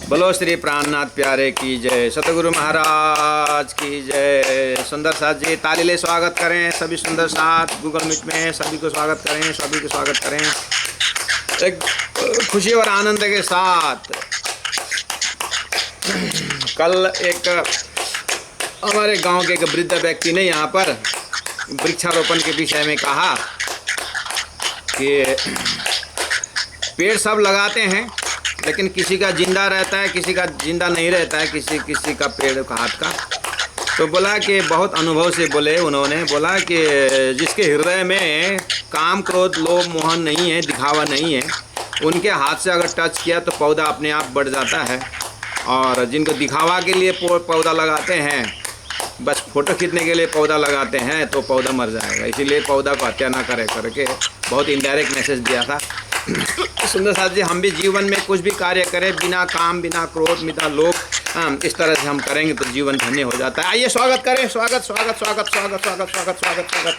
बोलो श्री प्राणनाथ प्यारे की जय, सतगुरु महाराज की जय। सुंदर साथ जी ताली ले स्वागत करें सभी। सुंदर साथ गूगल मीट में सभी को स्वागत करें, सभी को स्वागत करें एक खुशी और आनंद के साथ। कल एक हमारे गांव के एक वृद्ध व्यक्ति ने यहाँ पर वृक्षारोपण के विषय में कहा कि पेड़ सब लगाते हैं लेकिन किसी का जिंदा रहता है, किसी का जिंदा नहीं रहता है, किसी का पेड़ का हाथ का। तो बोला कि बहुत अनुभव से बोले, उन्होंने बोला कि जिसके हृदय में काम क्रोध लोभ मोहन नहीं है, दिखावा नहीं है, उनके हाथ से अगर टच किया तो पौधा अपने आप बढ़ जाता है। और जिनको दिखावा के लिए पौधा लगाते हैं, बस फोटो खींचने के लिए पौधा लगाते हैं, तो पौधा मर जाएगा। इसीलिए पौधा को हत्या ना करे करके बहुत इनडायरेक्ट मैसेज दिया था। सुंदर साथ जी, हम भी जीवन में कुछ भी कार्य करें बिना काम, बिना क्रोध, बिना लोभ, इस तरह से हम करेंगे तो जीवन धन्य हो जाता है। आइए स्वागत करें, स्वागत स्वागत स्वागत स्वागत स्वागत स्वागत स्वागत स्वागत।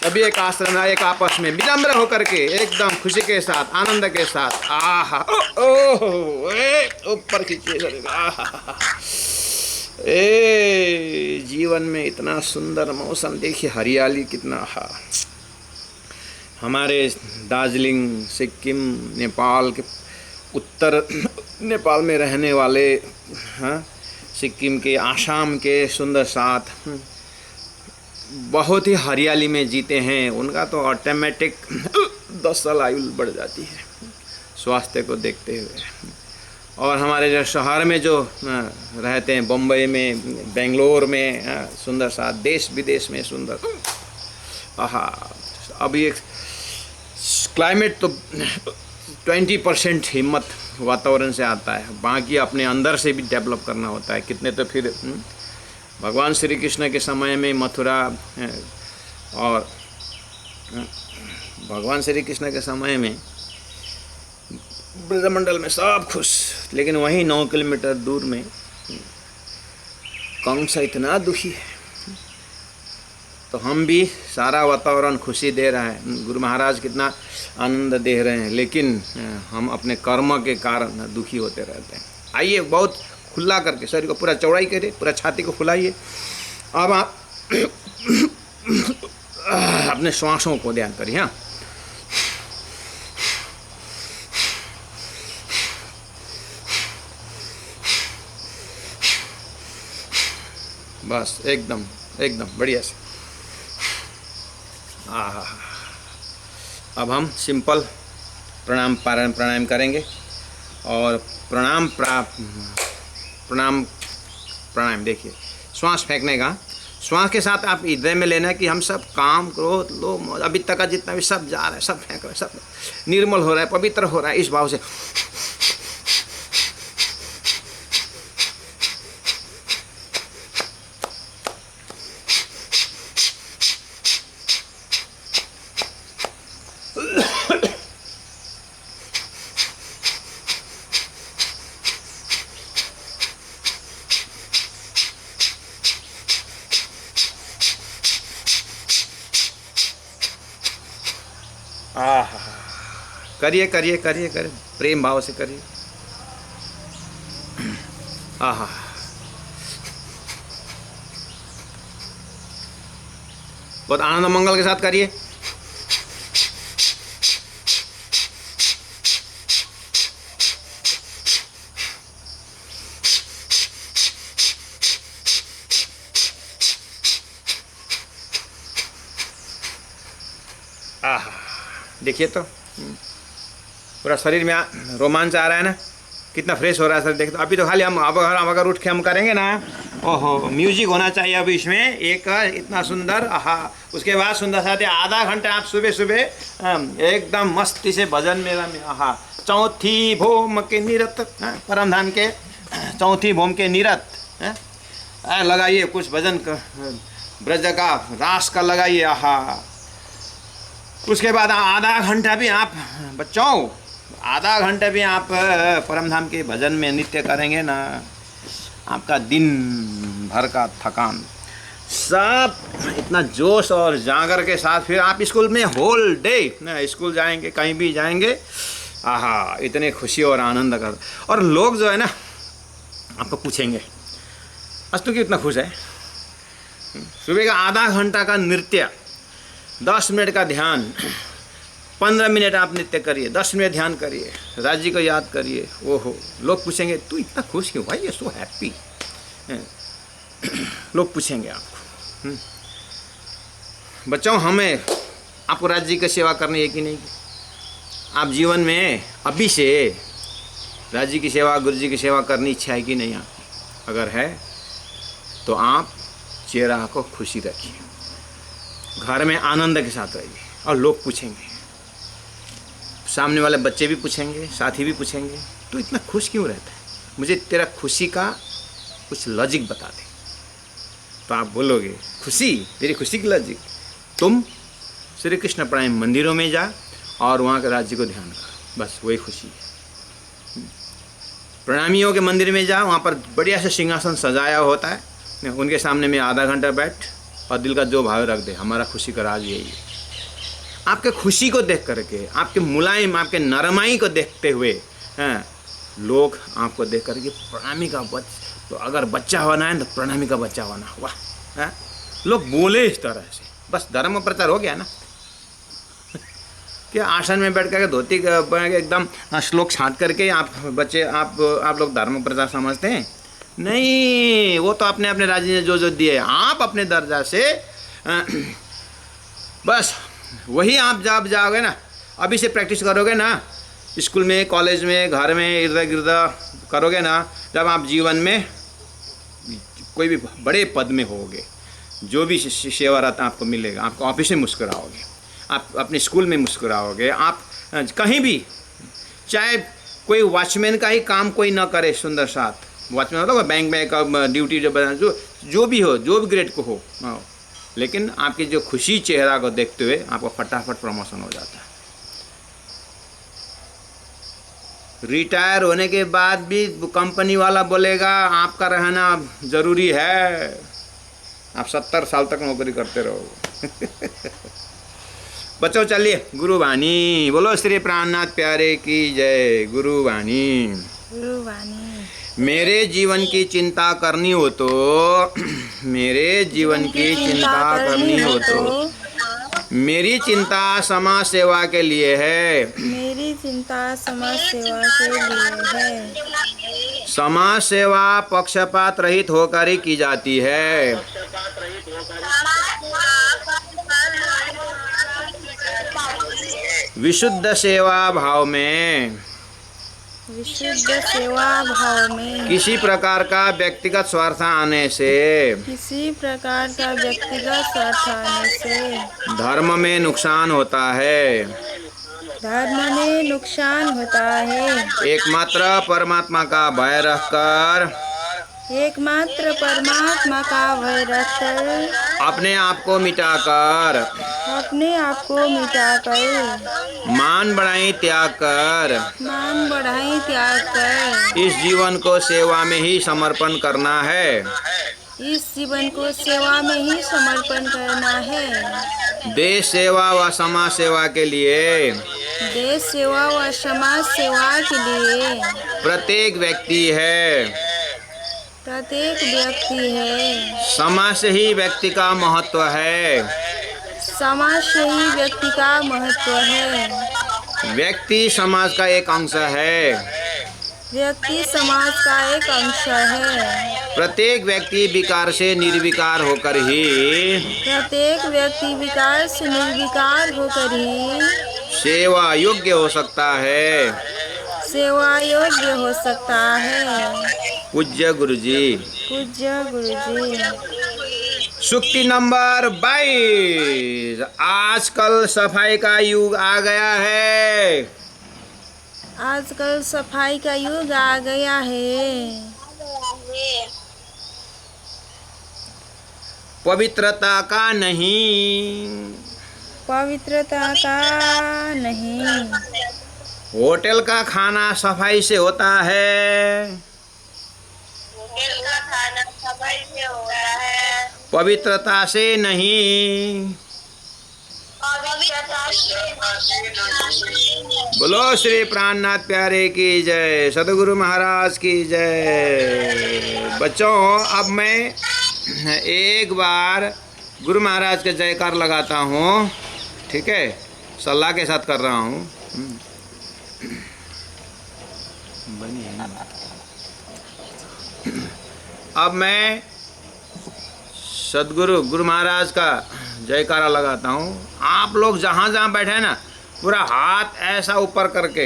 सभी एक आश्रम में, एक आपस में विनम्र होकर के एकदम खुशी के साथ, आनंद के साथ। आहा ऊपर खींचिए। जीवन में इतना सुंदर मौसम देखिए, हरियाली कितना। हमारे दार्जिलिंग, सिक्किम, नेपाल के उत्तर नेपाल में रहने वाले, सिक्किम के, आसाम के सुंदर साथ बहुत ही हरियाली में जीते हैं। उनका तो ऑटोमेटिक 10 साल आयु बढ़ जाती है स्वास्थ्य को देखते हुए। और हमारे जो शहर में जो रहते हैं, बम्बई में, बेंगलोर में, सुंदर साथ देश विदेश में सुंदर। अभी एक क्लाइमेट तो 20% हिम्मत वातावरण से आता है, बाकी अपने अंदर से भी डेवलप करना होता है। कितने तो फिर भगवान श्री कृष्ण के समय में मथुरा, और भगवान श्री कृष्ण के समय में ब्रजमंडल में सब खुश, लेकिन वहीं 9 किलोमीटर दूर में कंस इतना दुखी है। तो हम भी सारा वातावरण खुशी दे रहा है, गुरु महाराज कितना आनंद दे रहे हैं, लेकिन हम अपने कर्म के कारण दुखी होते रहते हैं। आइए बहुत खुला करके शरीर को पूरा चौड़ाई करिए, पूरा छाती को फुलाइए। अब आप अपने श्वासों को ध्यान करिए। हाँ, बस एकदम एकदम बढ़िया से। अब हम सिंपल प्राणायाम करेंगे। और प्राणायाम देखिए, श्वास फेंकने का, श्वास के साथ आप हृदय में लेना कि हम सब काम क्रोध लोभ अभी तक का जितना भी सब जा रहा है, सब फेंक रहे हैं, सब निर्मल हो रहा है, पवित्र हो रहा है, इस भाव से। करिए करिए करिए करिए, प्रेम भाव से करिए। बहुत आनंद मंगल के साथ करिए। देखिए तो पूरा शरीर में रोमांच आ रहा है ना, कितना फ्रेश हो रहा है सर। देखते अभी तो खाली हम अब अगर उठ के हम करेंगे ना, ओहो म्यूजिक होना चाहिए अभी इसमें एक इतना सुंदर। उसके बाद सुंदर साथ आधा घंटा आप सुबह सुबह एकदम मस्ती से भजन मेरा में। चौथी भोम के निरत, परम धाम के चौथी भोम के निरत लगाइए कुछ भजन ब्रज का, रास का लगाइए। उसके बाद आधा घंटा भी आप बच्चों, आधा घंटा भी आप परम धाम के भजन में नित्य करेंगे ना, आपका दिन भर का थकान सब इतना जोश और जागर के साथ फिर आप स्कूल में होल डे ना स्कूल जाएंगे, कहीं भी जाएंगे, आहा इतने खुशी और आनंद कर। और लोग जो है ना आपको पूछेंगे आज तू क्यों इतना खुश है। सुबह का आधा घंटा का नृत्य, 10 मिनट का ध्यान, 15 मिनट आप नृत्य करिए, 10 मिनट ध्यान करिए, राज्य को याद करिए। ओहो, लोग पूछेंगे तू इतना खुश क्यों भाई, ये सो हैप्पी। लोग पूछेंगे आपको। बच्चों, हमें आपको राज्य की सेवा करनी है कि नहीं। आप जीवन में अभी से राज्य की सेवा, गुरु जी की सेवा करनी इच्छा है कि नहीं आपकी। अगर है तो आप चेहरा को खुशी रखिए, घर में आनंद के साथ रहिए। और लोग पूछेंगे, सामने वाले बच्चे भी पूछेंगे, साथी भी पूछेंगे तो इतना खुश क्यों रहता है, मुझे तेरा खुशी का कुछ लॉजिक बता दे। तो आप बोलोगे खुशी, तेरी खुशी की लॉजिक, तुम श्री कृष्ण प्राण मंदिरों में जा और वहाँ के राज्य को ध्यान कर, बस वही खुशी है। प्रणामियों के मंदिर में जा, वहाँ पर बढ़िया से सिंहासन सजाया होता है, उनके सामने में आधा घंटा बैठ और दिल का जो भाव रख दे। हमारा खुशी का राज यही है। आपके खुशी को देख करके, आपके मुलायम, आपके नरमाई को देखते हुए लोग आपको देख करके प्रणामी का तो अगर बच्चा होना है तो प्रणामी का बच्चा होना, वाह। लोग बोले इस तरह से, बस धर्म प्रचार हो गया ना। क्या आसन में बैठ कर धोती एकदम श्लोक छाँट करके आप बच्चे आप लोग धर्म प्रचार समझते हैं? नहीं, वो तो अपने अपने राज्य ने जो दिए, आप अपने दर्जा से बस वही आप जब जाओगे ना, अभी से प्रैक्टिस करोगे ना, स्कूल में, कॉलेज में, घर में इर्द गिर्द करोगे ना, जब आप जीवन में कोई भी बड़े पद में होगे, जो भी सेवारत आपको मिलेगा, आपको ऑफिस में मुस्कुराओगे, आप अपने स्कूल में मुस्कुराओगे, आप कहीं भी, चाहे कोई वॉचमैन का ही काम कोई ना करे, सुंदर साथ वॉचमैन मतलब बैंक में का ड्यूटी जो भी हो, जो भी ग्रेड को हो, लेकिन आपकी जो खुशी चेहरा को देखते हुए आपको फटाफट प्रमोशन हो जाता है। रिटायर होने के बाद भी कंपनी वाला बोलेगा आपका रहना ज़रूरी है, आप 70 साल तक नौकरी करते रहो। बच्चों चलिए, गुरु वाणी बोलो, श्री प्राणनाथ प्यारे की जय। गुरु वाणी, गुरु वाणी। मेरे जीवन की चिंता करनी हो तो, मेरे जीवन की चिंता करनी हो तो, मेरी चिंता समाज सेवा के लिए है, मेरी चिंता समाज सेवा के लिए है। समाज सेवा पक्षपात रहित होकर ही की जाती है। विशुद्ध सेवा भाव में, विशुद्ध सेवा भाव में किसी प्रकार का व्यक्तिगत स्वार्थ आने से, किसी प्रकार का व्यक्तिगत स्वार्थ आने से धर्म में नुकसान होता है, धर्म में नुकसान होता है। एकमात्र परमात्मा का भय रखकर, एकमात्र परमात्मा का भय रखकर, अपने आप को मिटाकर, अपने आप को मिटाकर, मान बढ़ाई त्याग कर, मान बढ़ाई त्याग कर, इस जीवन को सेवा में ही समर्पण करना है, इस जीवन को सेवा में ही समर्पण करना है। देश सेवा व समाज सेवा के लिए, देश सेवा व समाज सेवा के लिए प्रत्येक व्यक्ति है, प्रत्येक व्यक्ति है। समाज से ही व्यक्ति का महत्व है, समाज से ही व्यक्ति का महत्व है। व्यक्ति समाज का एक अंश है, व्यक्ति समाज का एक अंश है। प्रत्येक व्यक्ति विकार से निर्विकार होकर ही, प्रत्येक व्यक्ति विकार से निर्विकार होकर ही सेवा योग्य हो सकता है, सेवा योग्य हो सकता है। पूज्य गुरुजी। पूज्य गुरुजी। सूक्ति नंबर 22। आजकल सफाई का युग आ गया है, आजकल सफाई का युग आ गया है। पवित्रता का नहीं, पवित्रता का नहीं। होटल का खाना सफाई से होता है, होटल का खाना सफाई से होता है। पवित्रता से नहीं। बोलो श्री प्राणनाथ प्यारे की जय, सदगुरु महाराज की जय। बच्चों, अब मैं एक बार गुरु महाराज के जयकार लगाता हूँ, ठीक है, सलाह के साथ कर रहा हूँ। अब मैं सदगुरु गुरु महाराज का जयकारा लगाता हूँ। आप लोग जहाँ जहाँ बैठे हैं ना, पूरा हाथ ऐसा ऊपर करके,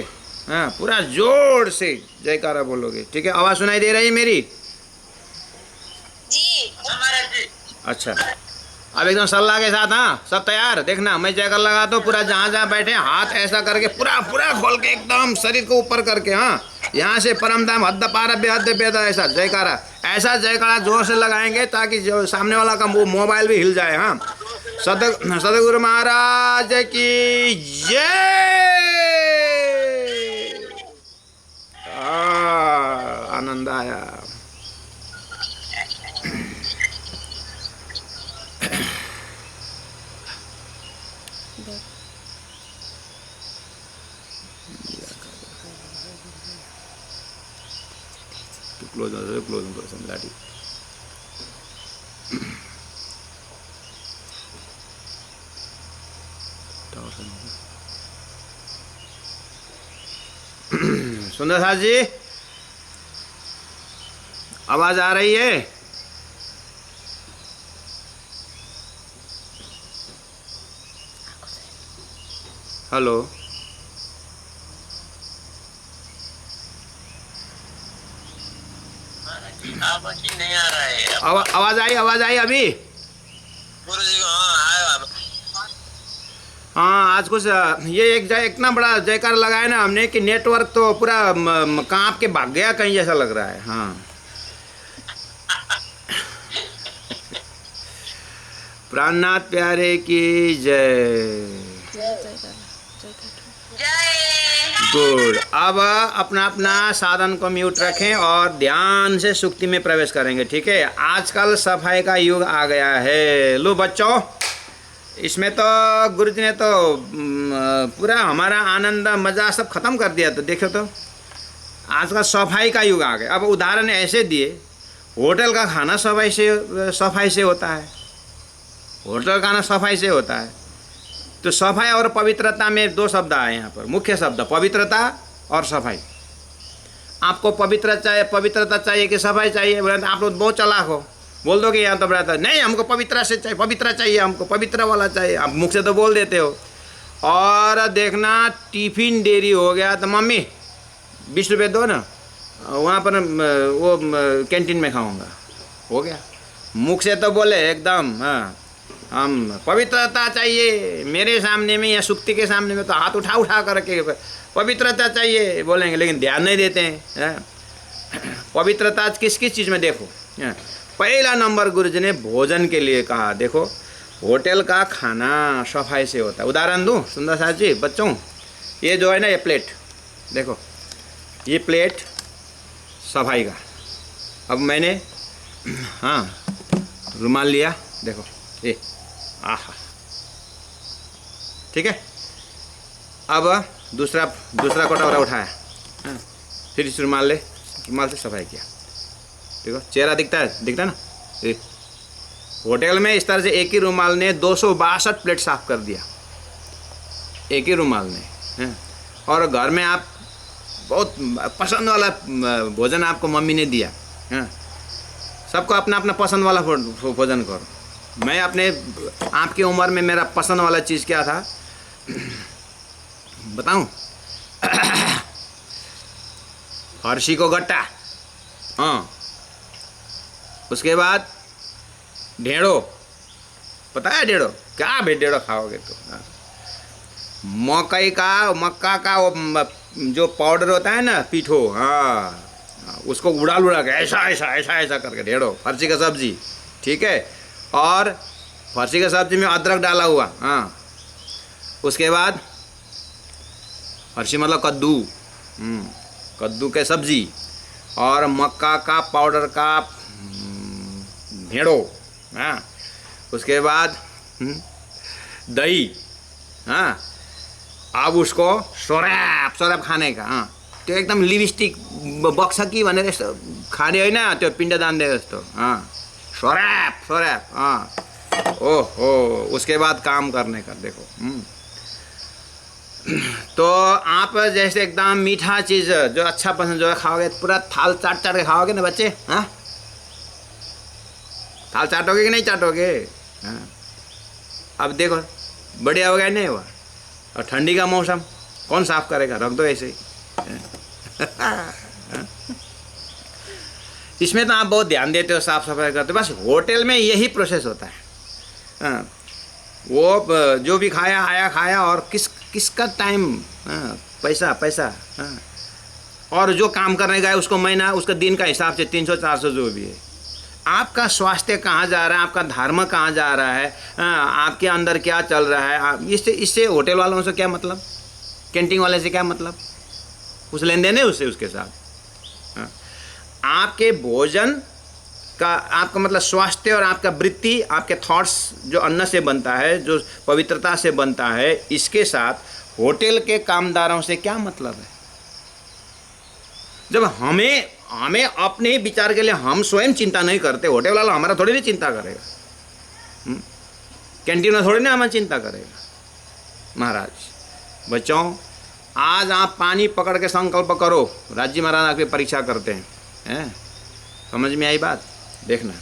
हाँ, पूरा जोर से जयकारा बोलोगे, ठीक है। आवाज़ सुनाई दे रही है मेरी? जी। अच्छा, अब एकदम सलाह के साथ, हाँ, सब तैयार। देखना, मैं जयकारा लगाता हूँ, पूरा जहाँ जहाँ बैठे हाथ ऐसा करके, पूरा पूरा खोल के एकदम शरीर को ऊपर करके, हाँ, यहाँ से परम धाम हद पार बेहद बेहद, ऐसा जयकारा, ऐसा जयकारा जोर से लगाएंगे ताकि जो सामने वाला का मोबाइल भी हिल जाए। हाँ, सदगुरु महाराज की जय। आनंद आया। क्लोज करो समझाटी। सुंदर साथ जी, आवाज आ रही है? हेलो, नहीं आ रहा है। आवाज आई अभी? गुरु जी को, हाँ आया। हाँ, आज कुछ ये इतना बड़ा जयकार लगाया ना हमने कि नेटवर्क तो पूरा कांप के भाग गया कहीं, जैसा लग रहा है। हाँ, प्राणनाथ प्यारे की जय। गुड। अब अपना अपना साधन को म्यूट रखें और ध्यान से सुक्ति में प्रवेश करेंगे, ठीक है। आजकल सफाई का युग आ गया है। लो बच्चों, इसमें तो गुरु जी ने तो पूरा हमारा आनंद मज़ा सब खत्म कर दिया। तो देखो, तो आजकल सफाई का युग आ गया। अब उदाहरण ऐसे दिए, होटल का खाना सफाई से होता है, होटल का खाना सफाई से होता है। तो सफाई और पवित्रता में दो शब्द आए यहाँ पर, मुख्य शब्द, पवित्रता और सफाई। आपको पवित्रता चाहिए कि सफाई चाहिए? बोले तो आप लोग बहुत चालाक हो, बोल दोगे यहाँ तो बड़ा, नहीं हमको पवित्र चाहिए, हमको पवित्र वाला चाहिए। आप मुख से तो बोल देते हो। और देखना, टिफिन देरी हो गया तो मम्मी 20 रुपये दो ना, वहाँ पर वो कैंटीन में खाऊंगा, हो गया। मुख से तो बोले एकदम, हाँ, हम पवित्रता चाहिए, मेरे सामने में या सुक्ति के सामने में तो हाथ उठा करके पवित्रता चाहिए बोलेंगे, लेकिन ध्यान नहीं देते हैं। पवित्रता किस चीज़ में? देखो, पहला नंबर गुरु जी ने भोजन के लिए कहा। देखो, होटल का खाना सफाई से होता है। उदाहरण दूँ सुंदर साथ जी, बच्चों, ये जो है ना, ये प्लेट देखो, ये प्लेट सफाई का। अब मैंने, हाँ, रुमाल लिया, देखो ये, आहा, ठीक है। अब दूसरा कटोरा उठाया, हाँ, फिर इस रुमाल से सफाई किया। देखो, चेहरा दिखता है ना। ये होटल में इस तरह से एक ही रुमाल ने 262 प्लेट साफ कर दिया, एक ही रुमाल ने, हाँ। और घर में आप बहुत पसंद वाला भोजन आपको मम्मी ने दिया, हाँ। सबको अपना अपना पसंद वाला भोजन करो। मैं अपने, आपकी उम्र में मेरा पसंद वाला चीज़ क्या था बताऊं? फर्शी को गट्टा, हाँ, उसके बाद ढेड़ो, पता है ढेड़ो क्या? ढेड़ो खाओगे तो, हाँ। मक्का का वो जो पाउडर होता है ना, पीठो, हाँ, उसको उड़ा के ऐसा करके ढेड़ो, फर्शी का सब्जी, ठीक है। और फर्शी का सब्जी में अदरक डाला हुआ, हाँ। उसके बाद फर्शी मतलब कद्दू के सब्जी और मक्का का पाउडर का ढेड़ो, हाँ। उसके बाद दही, हाँ, अब उसको सोराप खाने का, हाँ, त्यो एकदम लिपस्टिक बक्स कि भनेर यस्तो खाने होइन, त्यो पिण्डदान दिए जस्तो, हाँ, सोराप, हाँ, ओहो, उसके बाद काम करने का देखो। तो आप जैसे एकदम मीठा चीज़ जो अच्छा पसंद जो खाओगे, पूरा थाल चाट के खाओगे ना बच्चे, हाँ, थाल चाटोगे कि नहीं चाटोगे, हाँ। अब देखो बढ़िया हो गया नहीं हुआ, और ठंडी का मौसम कौन साफ करेगा, रख दो ऐसे ही। इसमें तो आप बहुत ध्यान देते हो, साफ सफाई करते हो, बस होटल में यही प्रोसेस होता है, हाँ। वो जो भी खाया और किसका टाइम, हाँ, पैसा, हाँ, और जो काम करने गए उसको महीना, उसका दिन का हिसाब से 300-400 जो भी है। आपका स्वास्थ्य कहाँ जा रहा है, आपका धर्म कहाँ जा रहा है, हाँ, आपके अंदर क्या चल रहा है, इससे होटल वालों से क्या मतलब, कैंटीन वाले से क्या मतलब, उस लेन देन है उसके साथ, हाँ। आपके भोजन का आपका मतलब स्वास्थ्य और आपका वृत्ति, आपके थॉट्स जो अन्न से बनता है, जो पवित्रता से बनता है, इसके साथ होटल के कामदारों से क्या मतलब है। जब हमें अपने विचार के लिए हम स्वयं चिंता नहीं करते, होटल वाला हमारा थोड़ी नहीं चिंता करेगा, कैंटीन में थोड़ी ना हमारी चिंता करेगा। महाराज बच्चों, आज आप पानी पकड़ के संकल्प करो, राज्य महाराज आपकी परीक्षा करते हैं, समझ में आई बात, देखना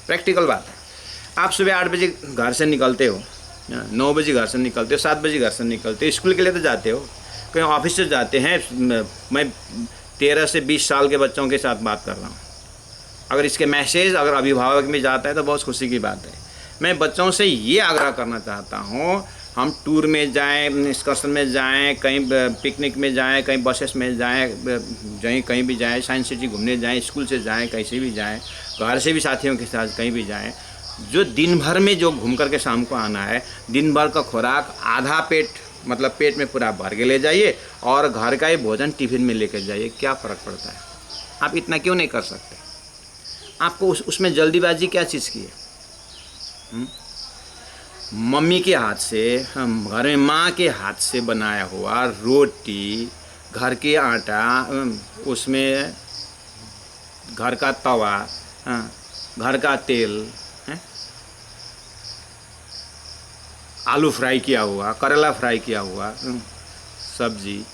प्रैक्टिकल बात है। आप सुबह 8 बजे घर से निकलते हो, 9 बजे घर से निकलते हो, 7 बजे घर से निकलते हो, स्कूल के लिए तो जाते हो, कहीं ऑफिस से जाते हैं। मैं 13 से 20 साल के बच्चों के साथ बात कर रहा हूँ। अगर इसके मैसेज अगर अभिभावक में जाता है तो बहुत खुशी की बात है। मैं बच्चों से ये आग्रह करना चाहता हूँ, हम टूर में जाएं, एक्सकर्शन में जाएं, कहीं पिकनिक में जाएं, कहीं बसेस में जाएं, कहीं भी जाएं, साइंस सिटी घूमने जाएं, स्कूल से जाएं, कहीं से भी जाएं, घर से भी साथियों के साथ कहीं भी जाएं, जो दिन भर में जो घूम कर के शाम को आना है, दिन भर का खुराक आधा पेट मतलब पेट में पूरा भर के ले जाइए और घर का ही भोजन टिफिन में लेकर जाइए। क्या फ़र्क पड़ता है? आप इतना क्यों नहीं कर सकते? आपको उसमें जल्दीबाजी क्या चीज़ की है? मम्मी के हाथ से, घर में माँ के हाथ से बनाया हुआ रोटी, घर के आटा, उसमें घर का तवा, घर का तेल, आलू फ्राई किया हुआ, करेला फ्राई किया हुआ, सब्जी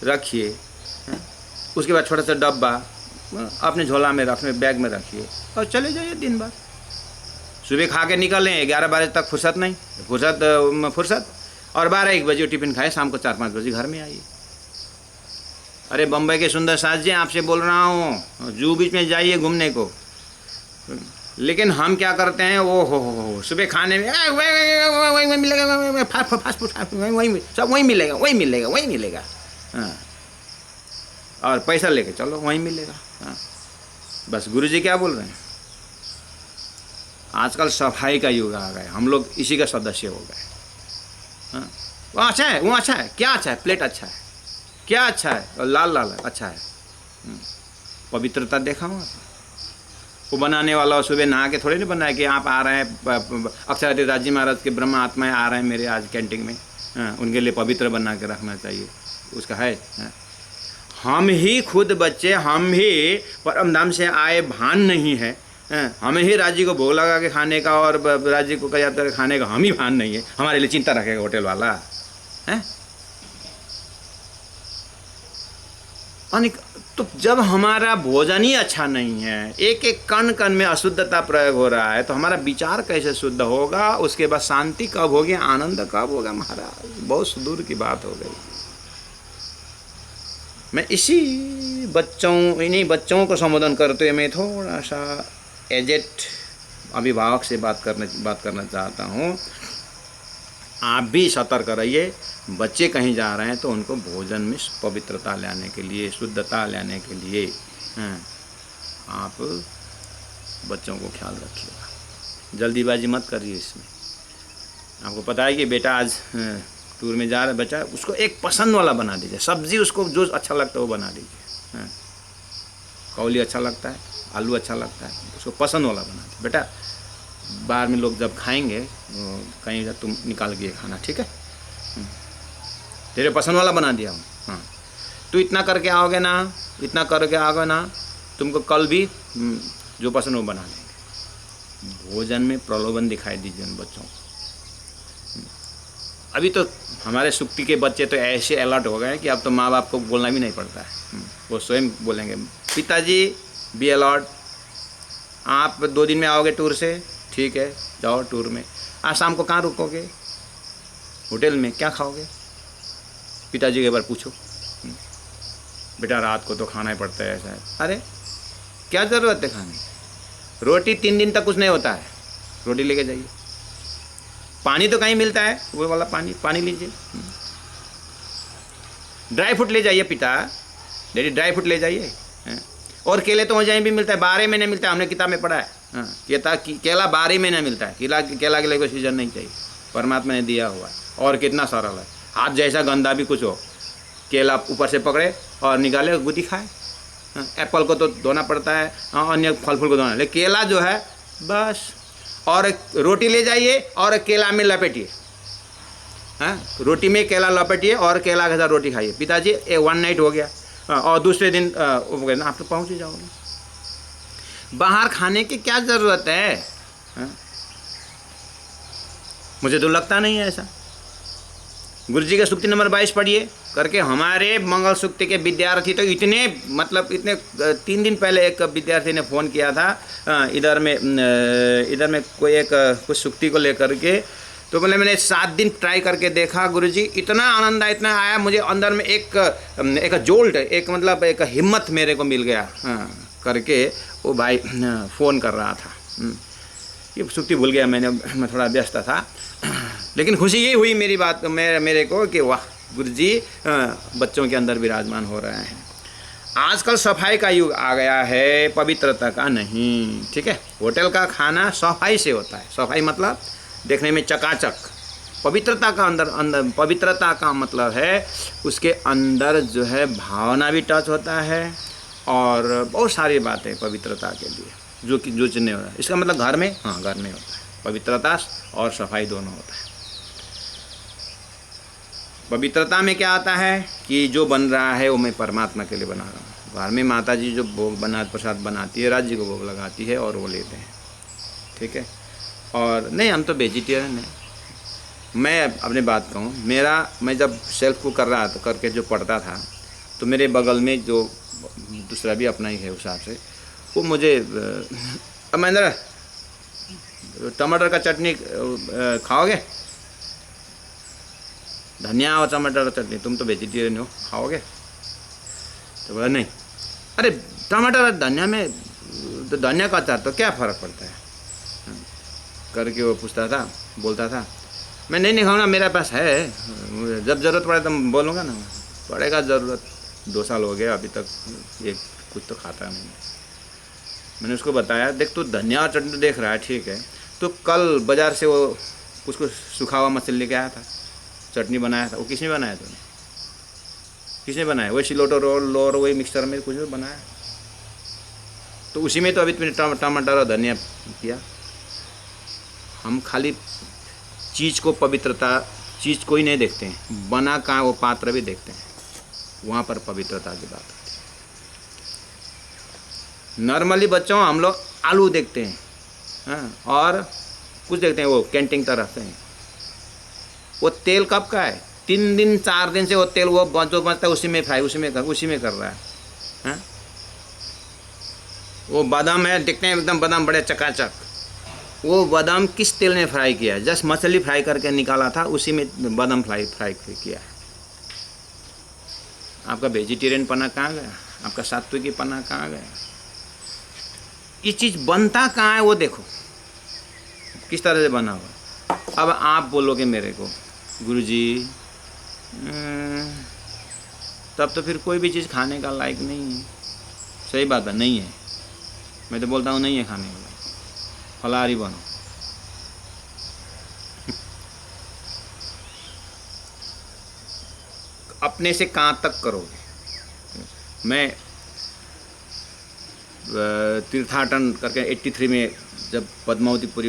रखिए। उसके बाद छोटा सा डब्बा अपने झोला में रखिए, बैग में रखिए और चले जाइए दिन भर। सुबह खा के निकलें, 11 बजे तक फुर्सत नहीं, फुर्सत और 12-1 बजे टिफिन खाए, शाम को 4-5 बजे घर में आइए। अरे बम्बई के सुंदर साथ जी आपसे बोल रहा हूँ, जू बीच में जाइए घूमने को। लेकिन हम क्या करते हैं, वो हो सुबह खाने में वही मिलेगा, फास्ट फूड वही सब वही मिलेगा, हाँ, और पैसा लेके चलो वहीं मिलेगा, हाँ। बस गुरुजी क्या बोल रहे हैं, आजकल सफाई का युग आ गया, हम लोग इसी का सदस्य हो गए, हाँ। वो अच्छा है, क्या अच्छा है, प्लेट अच्छा है, क्या अच्छा है, और लाल अच्छा है, पवित्रता देखा हुआ। वो बनाने वाला सुबह नहा के थोड़ी नहीं बनाया कि आप आ रहे हैं, अक्षर राज्य महाराज के ब्रह्म आत्माएं आ रहे हैं मेरे आज कैंटीन में, हाँ, उनके लिए पवित्र बना के रखना चाहिए, उसका है, हाँ। हम ही खुद बच्चे, हम ही परम धाम से आए, भान नहीं है, हाँ, हमें ही राज्य को भोग लगा के खाने का और राज्य को कया खाने का हम ही भान नहीं है, हमारे लिए चिंता रखेगा होटल वाला, है। तो जब हमारा भोजन ही अच्छा नहीं है, एक एक कण कण में अशुद्धता प्रयोग हो रहा है, तो हमारा विचार कैसे शुद्ध होगा? उसके बाद शांति कब होगी, आनंद कब होगा? महाराज बहुत दूर की बात हो गई। मैं इन्हीं बच्चों को संबोधन करते हुए मैं थोड़ा सा एजेड अभिभावक से बात करना चाहता हूँ। आप भी सतर्क रहिए, बच्चे कहीं जा रहे हैं तो उनको भोजन में पवित्रता लाने के लिए, शुद्धता लाने के लिए, आप बच्चों को ख्याल रखिएगा, जल्दीबाजी मत करिए इसमें। आपको पता है कि बेटा आज टूर में जा रहा है बच्चा, उसको एक पसंद वाला बना दीजिए, सब्जी उसको जो अच्छा लगता है वो बना दीजिए, कौली अच्छा लगता है, आलू अच्छा लगता है, उसको पसंद वाला बना दीजिए। बेटा बाहर में लोग जब खाएंगे कहीं से तुम निकाल के खाना, ठीक है? तेरे पसंद वाला बना दिया हूँ। हाँ, तू इतना करके आओगे ना, इतना करके आओगे ना, तुमको कल भी जो पसंद वो बना देंगे। भोजन में प्रलोभन दिखाई दीजिए उन बच्चों को। अभी तो हमारे सुक्ति के बच्चे तो ऐसे अलर्ट हो गए हैं कि अब तो माँ बाप को बोलना भी नहीं पड़ता है, वो स्वयं बोलेंगे, पिताजी बी अलर्ट, आप 2 दिन में आओगे टूर से, ठीक है जाओ टूर में। आज शाम को कहाँ रुकोगे? होटल में। क्या खाओगे? पिताजी के बार पूछो, बेटा रात को तो खाना ही पड़ता है ऐसा है। अरे क्या ज़रूरत है खाने? रोटी 3 दिन तक कुछ नहीं होता है, रोटी लेके जाइए। पानी तो कहीं मिलता है, वो वाला पानी लीजिए। ड्राई फ्रूट ले जाइए पिता, डैडी ड्राई फ्रूट ले जाइए। और केले तो वहीं भी मिलता है, 12 महीने मिलता है, हमने किताब में पढ़ा है। केला 12 महीने मिलता है। केला के लिए कोई सीजन नहीं चाहिए, परमात्मा ने दिया हुआ है। और कितना सरल है, हाथ जैसा गंदा भी कुछ हो, केला ऊपर से पकड़े और निकाले, गुदी खाए। एप्पल को तो धोना पड़ता है, अन्य फल फूल को धोना, लेकिन केला जो है बस। और रोटी ले जाइए और केला में लपेटिए, रोटी में केला लपेटिए और केला के साथ रोटी खाइए। पिताजी 1 नाइट हो गया, और दूसरे दिन आप तो पहुँच ही जाओगे। बाहर खाने की क्या ज़रूरत है? मुझे तो लगता नहीं है ऐसा। गुरु जी का सूक्ति नंबर 22 पढ़िए करके। हमारे मंगल सूक्ति के विद्यार्थी तो इतने 3 दिन पहले एक विद्यार्थी ने फ़ोन किया था इधर में कोई कुछ सूक्ति को लेकर के, तो मैंने 7 दिन ट्राई करके देखा गुरुजी, इतना आनंद आया, इतना आया मुझे अंदर में एक जोल्ट, एक हिम्मत मेरे को मिल गया करके। वो भाई फ़ोन कर रहा था, ये सूक्ति भूल गया मैं थोड़ा व्यस्त था, लेकिन खुशी ये हुई मेरे को कि वाह गुरुजी बच्चों के अंदर विराजमान हो रहे हैं। आजकल सफाई का युग आ गया है, पवित्रता का नहीं, ठीक है? होटल का खाना सफाई से होता है। सफाई मतलब देखने में चकाचक। पवित्रता का अंदर पवित्रता का मतलब है उसके अंदर जो है भावना भी टच होता है, और बहुत सारी बातें पवित्रता के लिए जो चिन्ह हो रहा है। इसका मतलब घर में, हाँ घर में होता है पवित्रता और सफाई दोनों होता है। पवित्रता में क्या आता है कि जो बन रहा है वो मैं परमात्मा के लिए बना रहा हूँ। घर में माता जी जो भोग प्रसाद बनाती है, राज्य जी को भोग लगाती है और वो लेते हैं, ठीक है? और नहीं, हम तो वेजिटेरियन हैं। मैं अपनी बात कहूँ, मैं जब सेल्फ को करके जो पढ़ता था, तो मेरे बगल में जो दूसरा भी अपना ही है उस हिसाब से, वो मुझे महेंद्र टमाटर का चटनी खाओगे? धनिया और टमाटर का चटनी, तुम तो वेजिटेरियन हो, खाओगे? तो बोला नहीं। अरे टमाटर और धनिया में तो धनिया का अचार तो क्या फ़र्क पड़ता है करके वो पूछता था, बोलता था। मैं नहीं खाऊंगा, मेरे पास है, जब ज़रूरत पड़े तो बोलूँगा ना। पड़ेगा ज़रूरत, 2 साल हो गया अभी तक ये कुछ तो खाता नहीं। मैंने उसको बताया, देख तू धनिया और चटनी देख रहा है, ठीक है, तो कल बाज़ार से वो कुछ सूखा हुआ मछली लेके आया था, चटनी बनाया था, वो किसने बनाया? तूने? किसने बनाया? वही सिलोटो लोर वही मिक्सर में कुछ बनाया, तो उसी में तो अभी तुमने टमाटर और धनिया किया। हम खाली चीज़ को पवित्रता, चीज़ को ही नहीं देखते हैं, बना कहाँ वो पात्र भी देखते हैं, वहाँ पर पवित्रता की बात आती है। नॉर्मली बच्चों हम लोग आलू देखते हैं, हाँ, और कुछ देखते हैं, वो कैंटीन तरह से हैं। वो तेल कब का है? 3 दिन 4 दिन से वो तेल वो जो बचता है उसी में फ्राई, उसी में कर रहा है, हाँ? वो बादाम है, देखते हैं एकदम बादाम बड़े चकाचक, वो बादाम किस तेल में फ्राई किया है? जस्ट मछली फ्राई करके निकाला था, उसी में बादाम फ्राई किया है। आपका वेजिटेरियन पना कहाँ गया? आपका सात्विकी पना कहाँ गया? ये चीज़ बनता कहाँ है वो देखो, किस तरह से बना हुआ। अब आप बोलोगे मेरे को गुरुजी तब तो फिर कोई भी चीज़ खाने का लायक नहीं है। सही बात है, नहीं है। मैं तो बोलता हूँ नहीं है खाने का लायक, फलाहारी बनो। अपने से कहाँ तक करोगे? मैं तीर्थाटन करके 83 में जब पद्मावतीपुरी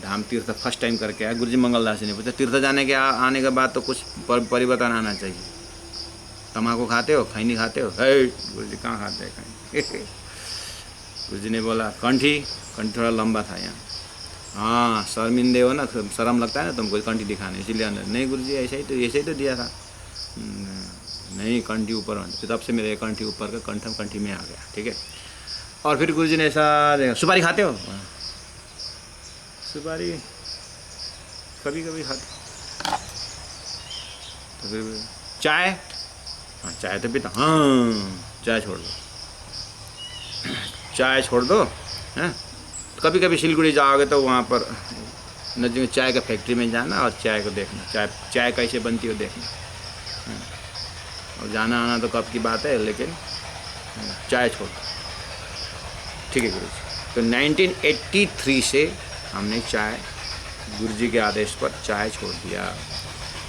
धाम तीर्थ फर्स्ट टाइम करके आया, गुरुजी मंगलदास जी ने पूछा तीर्थ जाने के आने के बाद तो कुछ परिवर्तन आना चाहिए, तम्बाकू खाते हो, खैनी खाते हो? है गुरुजी कहाँ खाते हैं खैनी? गुरुजी ने बोला कंठी थोड़ा लंबा था यहाँ, हाँ शर्मिंदे हो ना, शर्म लगता है ना तुमको कंठी दिखाने, इसीलिए अंदर नहीं गुरुजी ऐसे ही तो दिया था, नहीं कंठी ऊपर, तो तब से मेरे कंठी ऊपर का कंठी में आ गया, ठीक है। और फिर गुरुजी ने ऐसा देखा, सुपारी खाते हो? सुपारी कभी कभी खाते। तो फिर चाय, हाँ चाय तो पीता, हाँ चाय छोड़ दो, चाय छोड़ दो, हैं। कभी कभी सिलगुड़ी जाओगे तो वहाँ पर नदी में चाय का फैक्ट्री में जाना और चाय को देखना, चाय कैसे बनती हो देखना, और जाना आना तो कब की बात है, लेकिन चाय छोड़ दो, ठीक है गुरुजी। तो 1983 से हमने चाय, गुरुजी के आदेश पर चाय छोड़ दिया।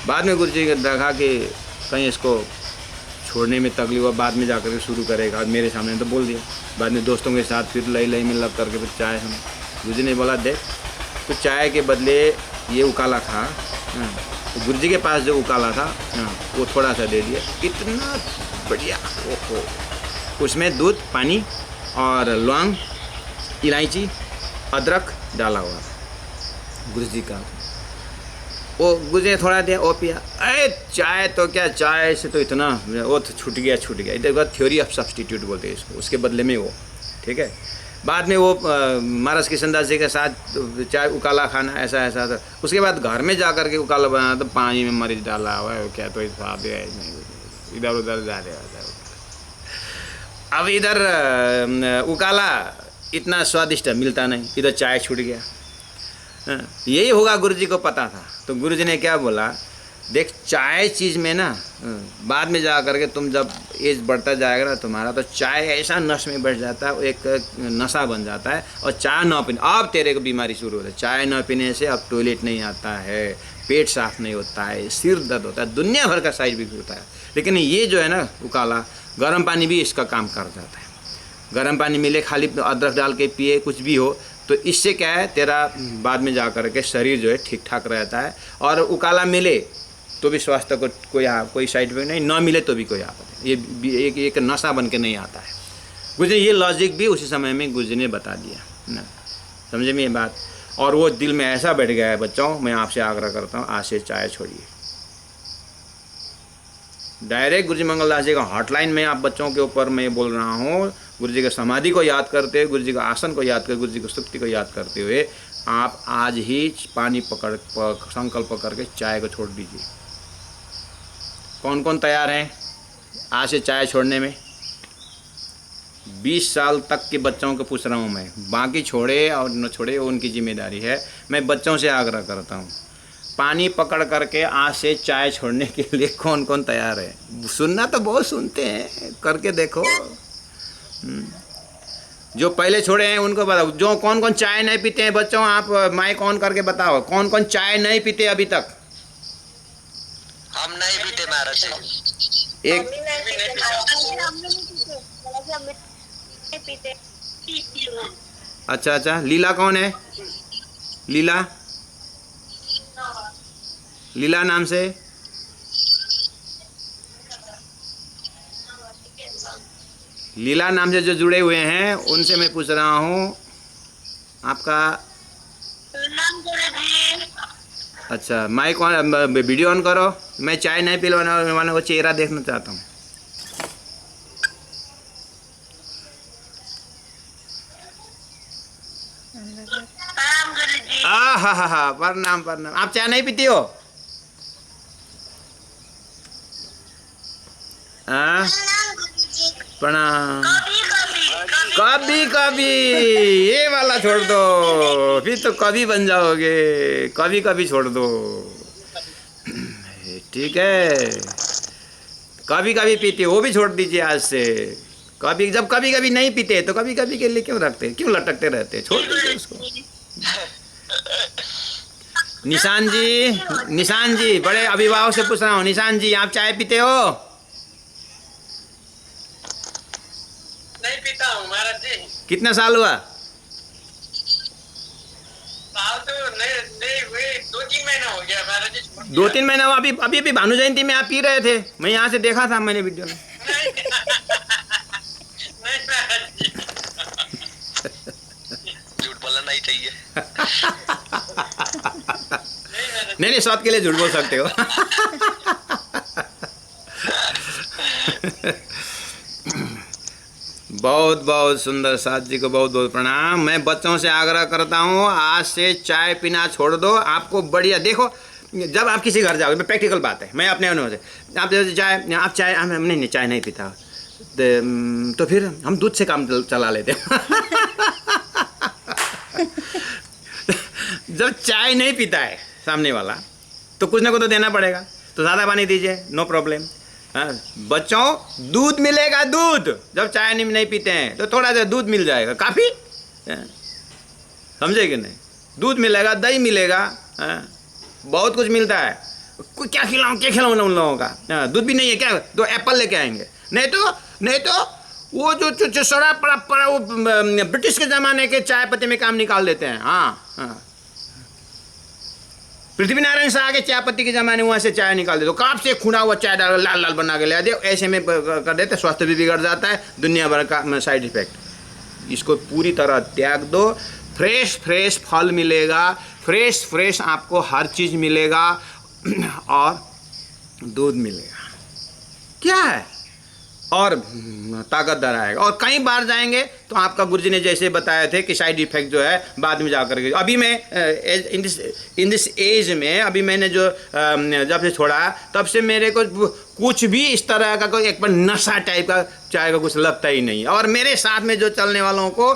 बाद में गुरुजी ने देखा कि कहीं इसको छोड़ने में तकलीफ हुआ, बाद में जाकर के शुरू करेगा, और मेरे सामने तो बोल दिया। बाद में दोस्तों के साथ फिर लई में लग करके फिर चाय, हम गुरुजी ने बोला देख तो चाय के बदले ये उकाला खा, तो गुरुजी के पास जो उकाला था वो थोड़ा सा दे दिया, इतना बढ़िया, ओहो, उसमें दूध, पानी और लौंग, इलायची, अदरक डाला हुआ गुरुजी का, वो गुरुजी थोड़ा दिया, वो पिया, अरे चाय तो क्या, चाय से तो इतना वो तो छूट गया। इधर थ्योरी ऑफ सब्सटीट्यूट बोलते हैं इसको, उसके बदले में वो, ठीक है। बाद में वो महाराज किशनदास जी के साथ चाय उकाला खाना, ऐसा था। उसके बाद घर में जा कर के उकाला बनाना, तो पानी में मरीच डाला हुआ है, क्या तो स्वाद है नहीं, इधर उधर जा रहा है। अब इधर उकाला इतना स्वादिष्ट मिलता नहीं, इधर चाय छूट गया। यही होगा, गुरुजी को पता था। तो गुरुजी ने क्या बोला, देख चाय चीज़ में ना, बाद में जा करके तुम जब एज बढ़ता जाएगा ना तुम्हारा, तो चाय ऐसा नश में बैठ जाता है, एक नशा बन जाता है, और चाय न पीने अब तेरे को बीमारी शुरू होती है। चाय न पीने से अब टॉयलेट नहीं आता है, पेट साफ नहीं होता है, सिर दर्द होता है, दुनिया भर का साइड इफेक्ट होता है। लेकिन ये जो है ना उकाला, गर्म पानी भी इसका काम कर जाता है। गर्म पानी मिले, खाली अदरक डाल के पिए, कुछ भी हो, तो इससे क्या है, तेरा बाद में जा कर के शरीर जो है ठीक ठाक रहता है। और उकाला मिले तो भी स्वास्थ्य को कोई साइड इफेक्ट नहीं, ना मिले तो भी कोई आपत्ति, ये एक नशा बन के नहीं आता है। गुरुजी ये लॉजिक भी उसी समय में गुरुजी ने बता दिया ना, समझे में ये बात। और वो दिल में ऐसा बैठ गया है बच्चों, मैं आपसे आग्रह करता हूँ, आज से चाय छोड़िए। डायरेक्ट गुरुजी मंगलदास जी का हॉटलाइन में आप बच्चों के ऊपर मैं बोल रहा हूँ, गुरुजी का समाधि को याद करते हुए, गुरुजी का आसन को याद करते, गुरुजी की स्तुति को याद करते हुए आप आज ही पानी संकल्प करके चाय को छोड़ दीजिए। कौन कौन तैयार हैं आज से चाय छोड़ने में? 20 साल तक के बच्चों को पूछ रहा हूँ मैं, बाकी छोड़े और न छोड़े वो उनकी जिम्मेदारी है। मैं बच्चों से आग्रह करता हूँ, पानी पकड़ करके आज से चाय छोड़ने के लिए कौन कौन तैयार है? सुनना तो बहुत सुनते हैं, करके देखो। जो पहले छोड़े हैं उनको बताओ, जो कौन कौन चाय नहीं पीते हैं बच्चों, आप माइक ऑन करके बताओ, कौन कौन चाय नहीं पीते अभी तक? हम नहीं पीते महाराज जी। एक अच्छा, लीला कौन है? लीला नाम से? लीला नाम से जो जुड़े हुए हैं उनसे मैं पूछ रहा हूँ, आपका अच्छा माइक ऑन, वीडियो ऑन करो। मैं चाय नहीं पिलवाने वाले को चेहरा देखना चाहता हूँ। हा प्रणाम। आप चाय नहीं पीती हो? प्रणाम। कभी ये वाला छोड़ दो, फिर तो कभी बन जाओगे। कभी छोड़ दो, ठीक है। कभी पीते हो, वो भी छोड़ दीजिए आज से। जब कभी नहीं पीते तो कभी के लिए क्यों रखते, क्यों लटकते रहते? छोड़ दीजिए उसको। निशान जी बड़े अभिभावक से पूछ रहा हूँ, निशान जी आप चाय पीते हो? नहीं पीता हूँ महाराज जी। कितना साल हुआ? साल तो नहीं हुए, 2-3 महीना हो गया महाराज जी, छोड़ दिया। 2-3 महीना हुआ। अभी अभी अभी भानु जयंती में आप पी रहे थे, मैं यहाँ से देखा था मैंने वीडियो में। नहीं नहीं महाराज जी, झूठ बोलना नहीं चाहिए। नहीं नहीं, स्वाद के लिए झूठ बोल सकते हो। बहुत बहुत सुंदर, साथ जी को बहुत बहुत प्रणाम। मैं बच्चों से आग्रह करता हूँ, आज से चाय पीना छोड़ दो। आपको बढ़िया देखो, जब आप किसी घर जाओगे, प्रैक्टिकल बात है, मैं अपने अनुभव से, आप जैसे चाय नहीं चाय नहीं पीता, तो फिर हम दूध से काम चला लेते हैं। जब चाय नहीं पीता है सामने वाला, तो कुछ ना कुछ तो देना पड़ेगा, तो ज़्यादा पानी दीजिए, नो प्रॉब्लम। हाँ, बच्चों दूध मिलेगा, दूध। जब चाय नहीं पीते हैं तो थोड़ा सा दूध मिल जाएगा, काफ़ी, समझे कि नहीं? दूध मिलेगा, दही मिलेगा, बहुत कुछ मिलता है। क्या खिलाऊं उन लोगों का? दूध भी नहीं है क्या? 2 एप्पल लेके आएंगे। नहीं तो वो जो सड़ा पड़ा वो ब्रिटिश के ज़माने के चाय पत्ती में काम निकाल देते हैं। हाँ, पृथ्वीनारायण शाह के चाय पत्ती के ज़माने वहाँ से चाय निकाल दे, तो काप से खुना हुआ चाय डाल लाल लाल बना के ले दे, ऐसे में कर देते, स्वास्थ्य भी बिगड़ जाता है, दुनिया भर का साइड इफेक्ट। इसको पूरी तरह त्याग दो। फ्रेश फल मिलेगा, फ्रेश आपको हर चीज़ मिलेगा, और दूध मिलेगा, क्या है, और ताकतदार आएगा। और कई बार जाएंगे तो आपका गुरुजी ने जैसे बताए थे कि साइड इफेक्ट जो है बाद में जाकर के, अभी मैं इन दिस एज में, अभी मैंने जो जब से छोड़ा तब से मेरे को कुछ भी इस तरह का कोई एक बार नशा टाइप का चाय का कुछ लगता ही नहीं। और मेरे साथ में जो चलने वालों को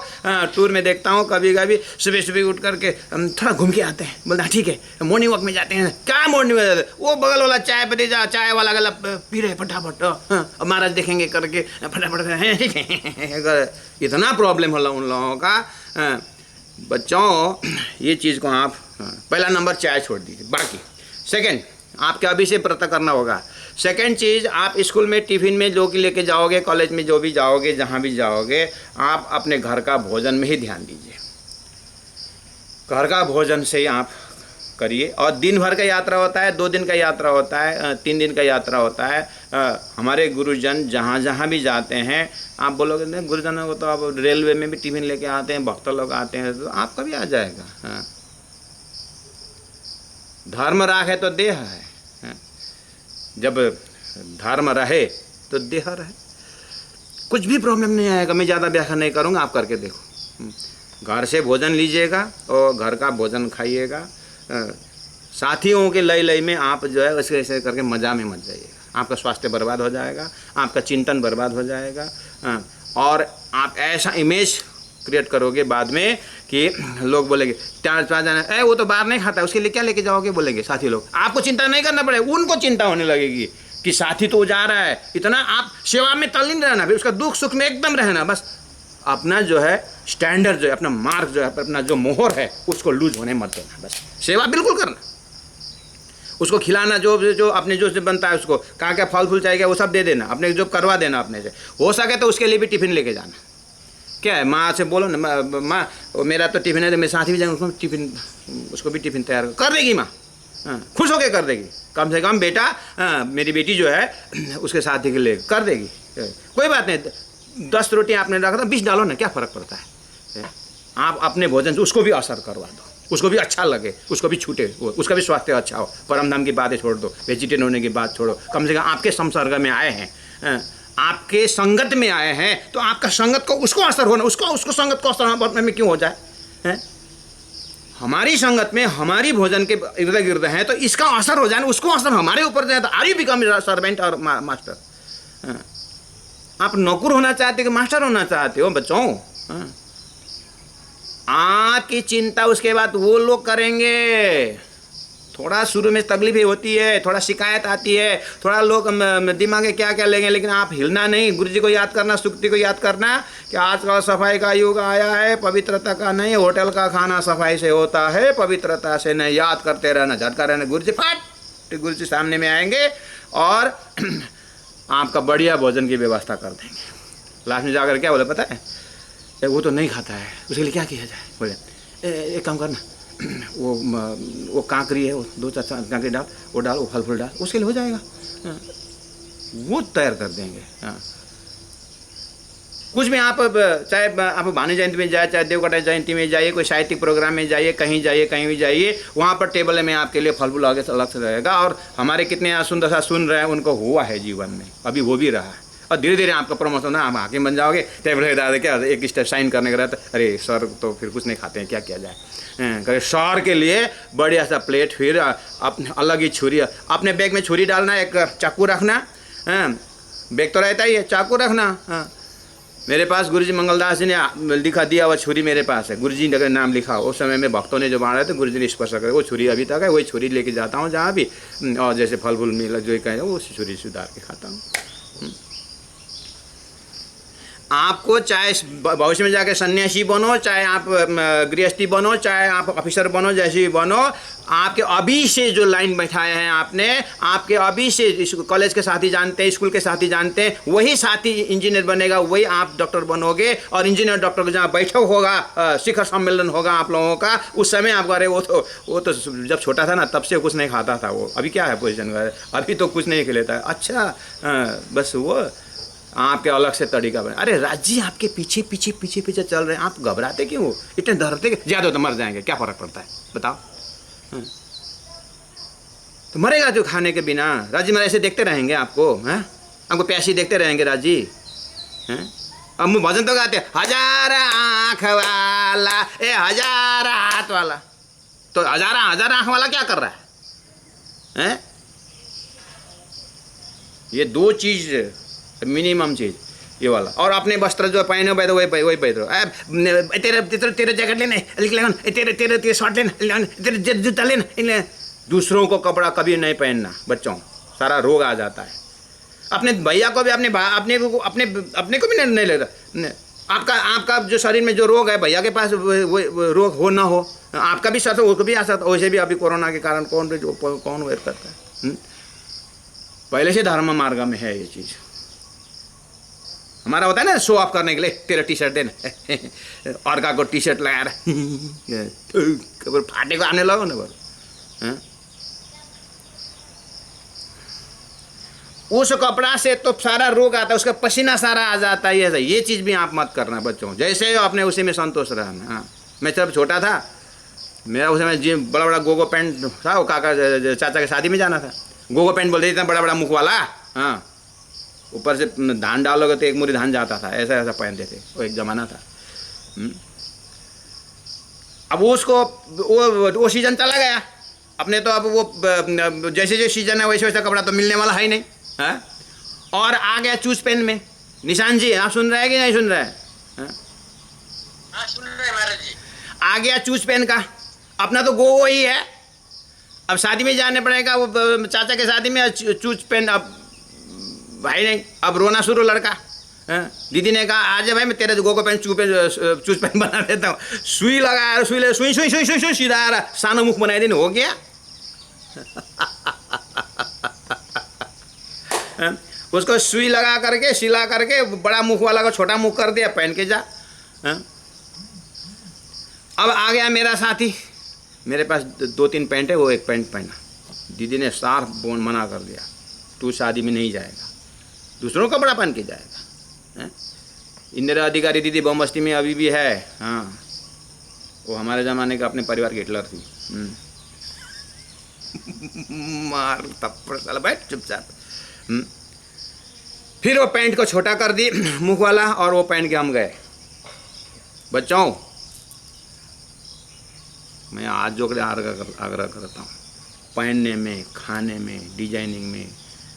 टूर में देखता हूँ, कभी कभी सुबह उठ करके थोड़ा घूम के आते हैं, बोलते हैं ठीक है मॉर्निंग वॉक में जाते हैं। क्या मॉर्निंग वॉक जाते हैं? वो बगल वाला चाय पत्ती चाय वाला गला पी रहे फटाफट, अब महाराज देखेंगे करके फटाफट। इतना प्रॉब्लम होला उन लोगों का। बच्चों ये चीज़ को आप पहला नंबर चाय छोड़ दीजिए। बाकी सेकंड आपके अभी से पता करना होगा। सेकंड चीज़, आप स्कूल में टिफ़िन में जो कि लेके जाओगे, कॉलेज में जो भी जाओगे, जहाँ भी जाओगे, आप अपने घर का भोजन में ही ध्यान दीजिए। घर का भोजन से ही आप करिए। और दिन भर का यात्रा होता है, 2 दिन का यात्रा होता है, 3 दिन का यात्रा होता है। हमारे गुरुजन जहाँ भी जाते हैं, आप बोलोगे नहीं गुरुजनों को तो आप रेलवे में भी टिफ़िन लेके आते हैं, भक्त लोग आते हैं, तो आपका भी आ जाएगा। हाँ, धर्म राखे तो देह है। जब धर्म रहे तो देह रहे, कुछ भी प्रॉब्लम नहीं आएगा। मैं ज़्यादा व्याख्या नहीं करूँगा, आप करके देखो। घर से भोजन लीजिएगा और घर का भोजन खाइएगा। साथियों के लय में आप जो है वैसे ऐसे करके मज़ा में मत जाइएगा। आपका स्वास्थ्य बर्बाद हो जाएगा, आपका चिंतन बर्बाद हो जाएगा, और आप ऐसा इमेज क्रिएट करोगे बाद में कि लोग बोलेंगे 4 जाना वो तो बाहर नहीं खाता, उसके लिए क्या लेके जाओगे, बोलेंगे साथी लोग। आपको चिंता नहीं करना पड़ेगा, उनको चिंता होने लगेगी कि साथी तो जा रहा है। इतना आप सेवा में तल्लीन रहना, फिर उसका दुख सुख में एकदम रहना। बस अपना जो है स्टैंडर्ड जो है, अपना मार्क जो है, अपना जो मोहर है, उसको लूज होने मत देना। बस सेवा बिल्कुल करना, उसको खिलाना, जो अपने जो से बनता है, उसको कहाँ क्या फल फूल चाहिए वो सब दे देना, अपने जो करवा देना अपने से। हो सके तो उसके लिए भी टिफ़िन लेके जाना। क्या है, माँ से बोलो ना, माँ मेरा तो टिफ़िन है, तो मेरे साथ ही जाऊँगा, उसको टिफ़िन, उसको भी टिफ़िन तैयार कर देगी माँ। खुश होकर कर देगी। कम से कम बेटा, मेरी बेटी जो है उसके साथी के लिए कर देगी। कोई बात नहीं, 10 रोटी आपने रखा था, 20 डालो ना, क्या फ़र्क पड़ता है। आप अपने भोजन से उसको भी असर करवा दो, उसको भी अच्छा लगे, उसको भी छूटे, उसका भी स्वास्थ्य अच्छा हो। परम धाम की बातें छोड़ दो, वेजिटेरियन होने की बात छोड़ो। कम से कम आपके संसर्ग में आए हैं, आपके संगत में आए हैं, तो आपका संगत को उसको असर होना, उसको संगत को असर में क्यों हो जाए हैं? हमारी संगत में हमारी भोजन के इर्द गिर्द हैं, तो इसका असर हो जाए, उसको असर हमारे ऊपर जाए, तो आर यू बिकम सर्वेंट और मास्टर। आप नौकर होना चाहते हो कि मास्टर होना चाहते हो बच्चों? आपकी चिंता उसके बाद वो लोग करेंगे। थोड़ा शुरू में तकलीफ होती है, थोड़ा शिकायत आती है, थोड़ा लोग दिमाग में क्या क्या लेंगे, लेकिन आप हिलना नहीं। गुरुजी को याद करना, सुक्ति को याद करना कि आजकल सफाई का युग आया है, पवित्रता का नहीं। होटल का खाना सफाई से होता है, पवित्रता से नहीं। याद करते रहना, झटका रहना। गुरुजी फट गुरुजी सामने में आएंगे और आपका बढ़िया भोजन की व्यवस्था कर देंगे। लास्ट में जाकर क्या बोले पता है, वो तो नहीं खाता है, उसके लिए क्या किया जाए? बोले एक काम करना, वो कांकरी है, वो 2-4 कांकरी डाल, वो डाल, वो फल फूल डाल, उसके लिए हो जाएगा। हाँ, वो तैयार कर देंगे। हाँ, कुछ भी आप चाहे आप भानु जयंती में जाए, चाहे देवकटा जयंती में जाइए, कोई साहित्यिक प्रोग्राम में जाइए, कहीं जाइए, कहीं भी जाइए, वहाँ पर टेबल में आपके लिए फल फूल आगे से अलग से रहेगा। और हमारे कितने यहाँ सुंदर सा सुन रहे हैं, उनको हुआ है जीवन में, अभी वो भी रहा है। और धीरे धीरे आपका प्रमोशन है, आप हाकिम बन जाओगे। टेबल के दादा क्या एक स्टेप साइन करने का रहता, अरे सर तो फिर कुछ नहीं खाते हैं, क्या किया जाए। कहे सर के लिए बढ़िया सा प्लेट, फिर अलग ही छुरी, अपने बैग में छुरी डालना, एक चाकू रखना। बैग तो रहता ही है, चाकू रखना। हाँ, मेरे पास गुरुजी मंगलदास जी ने लिखा दिया हुआ छुरी मेरे पास है, गुरुजी ने नाम लिखा। उस समय में भक्तों ने जो बांटा थे, गुरुजी ने स्पर्श करे, वो छुरी अभी तक है, वही छुरी लेके जाता हूँ जहाँ भी। और जैसे फल फूल मिला जो कहें, वो छुरी सुधार के खाता हूँ। आपको चाहे भविष्य में जाके सन्यासी बनो, चाहे आप गृहस्थी बनो, चाहे आप ऑफिसर बनो, जैसे भी बनो, आपके अभी से जो लाइन बैठाए हैं आपने, आपके अभी से कॉलेज के साथी जानते हैं, स्कूल के साथी जानते हैं, वही साथी इंजीनियर बनेगा, वही आप डॉक्टर बनोगे। और इंजीनियर डॉक्टर को जहाँ बैठक होगा, शिखर सम्मेलन होगा आप लोगों का, उस समय आपको, अरे वो तो जब छोटा था ना तब से कुछ नहीं खाता था, वो अभी क्या है पोजिशन, अभी तो कुछ नहीं खिलाता है। अच्छा, बस वो आपके अलग से तरीका बने। अरे राज जी आपके पीछे पीछे पीछे पीछे चल रहे हैं, आप घबराते क्यों हो, इतने डरते, ज़्यादा तो मर जाएंगे, क्या फ़र्क पड़ता है बताओ। तो मरेगा जो खाने के बिना। राज जी मेरे ऐसे देखते रहेंगे आपको, हैं, आपको प्यासी देखते रहेंगे राज जी, हैं। अब मुँह भजन तो गाते, हजार आँख वाला, ए हजार हाथ वाला, तो हजार आँख वाला क्या कर रहा है? ये 2 चीज़ मिनिमम चीज़, ये वाला। और अपने वस्त्र जो पहने हुए वही पहन रहो। तेरे जैकेट लेना, तेरे शर्ट लेना, तेरे जूता लेना। दूसरों को कपड़ा कभी नहीं पहनना बच्चों, सारा रोग आ जाता है। अपने भैया को भी, अपने को भी नहीं लेता। आपका जो शरीर में जो रोग है, भैया के पास वो रोग हो ना हो, आपका भी साथ उसको भी आ सकता। वैसे भी अभी कोरोना के कारण कौन वेट करता है। पहले से धर्म मार्ग में है ये चीज़। हमारा होता है ना शो ऑफ करने के लिए, तेरा टी शर्ट देना, और का को टी शर्ट लगा रहा फाटे को आने लगो ना बोलो। उस कपड़ा से तो सारा रोग आता है, उसका पसीना सारा आ जाता है। ये चीज़ भी आप मत करना बच्चों, जैसे आपने उसी में संतोष रहना। हाँ, मैं जब छोटा था, मेरा उस समय जिम बड़ा गोगो पैंट था, वो काका चाचा के शादी में जाना था, गोगो पैंट बोलते इतना बड़ा मुख वाला। हाँ, ऊपर से धान डालोगे तो एक मुरी धान जाता था, ऐसा पहनते थे, वो एक ज़माना था। अब उसको वो सीजन चला गया अपने, तो अब वो जैसे जो सीजन है वैसे कपड़ा तो मिलने वाला है ही नहीं। हाँ, और आ गया चूज पेन में। निशान जी आप सुन रहे हैं कि नहीं सुन रहे हैं? हाँ सुन रहे हैं महाराज जी। आ गया चूज पेन का, अपना तो गो ही है। अब शादी में जाने पड़ेगा, वो चाचा के शादी में चूज पेन, अब भाई नहीं, अब रोना शुरू लड़का। दीदी ने कहा आज भाई मैं तेरे गो को पेन चूज पेन बना देता हूँ। सुई लगाया, सुई सीधा आ रहा, सानो मुख बनाए दिन हो गया। उसको सुई लगा करके सिला करके बड़ा मुख वाला को छोटा मुख कर दिया, पहन के जा। अब आ गया मेरा साथी, मेरे पास 2-3 पैंट है, वो एक पैंट पहना। दीदी ने साफ बोन मना कर दिया, तू शादी में नहीं जाएगा, दूसरों का कपड़ा पहन के जाएगा। इंदिरा अधिकारी दीदी बमबस्ती में अभी भी है। हाँ, वो हमारे ज़माने का अपने परिवार की हिटलर थी। मार थप्पड़ साला, बैठ चुपचाप। फिर वो पैंट को छोटा कर दी मुख वाला, और वो पहन के हम गए। बच्चों मैं आज जो आग्रह करता हूँ, पहनने में, खाने में, डिजाइनिंग में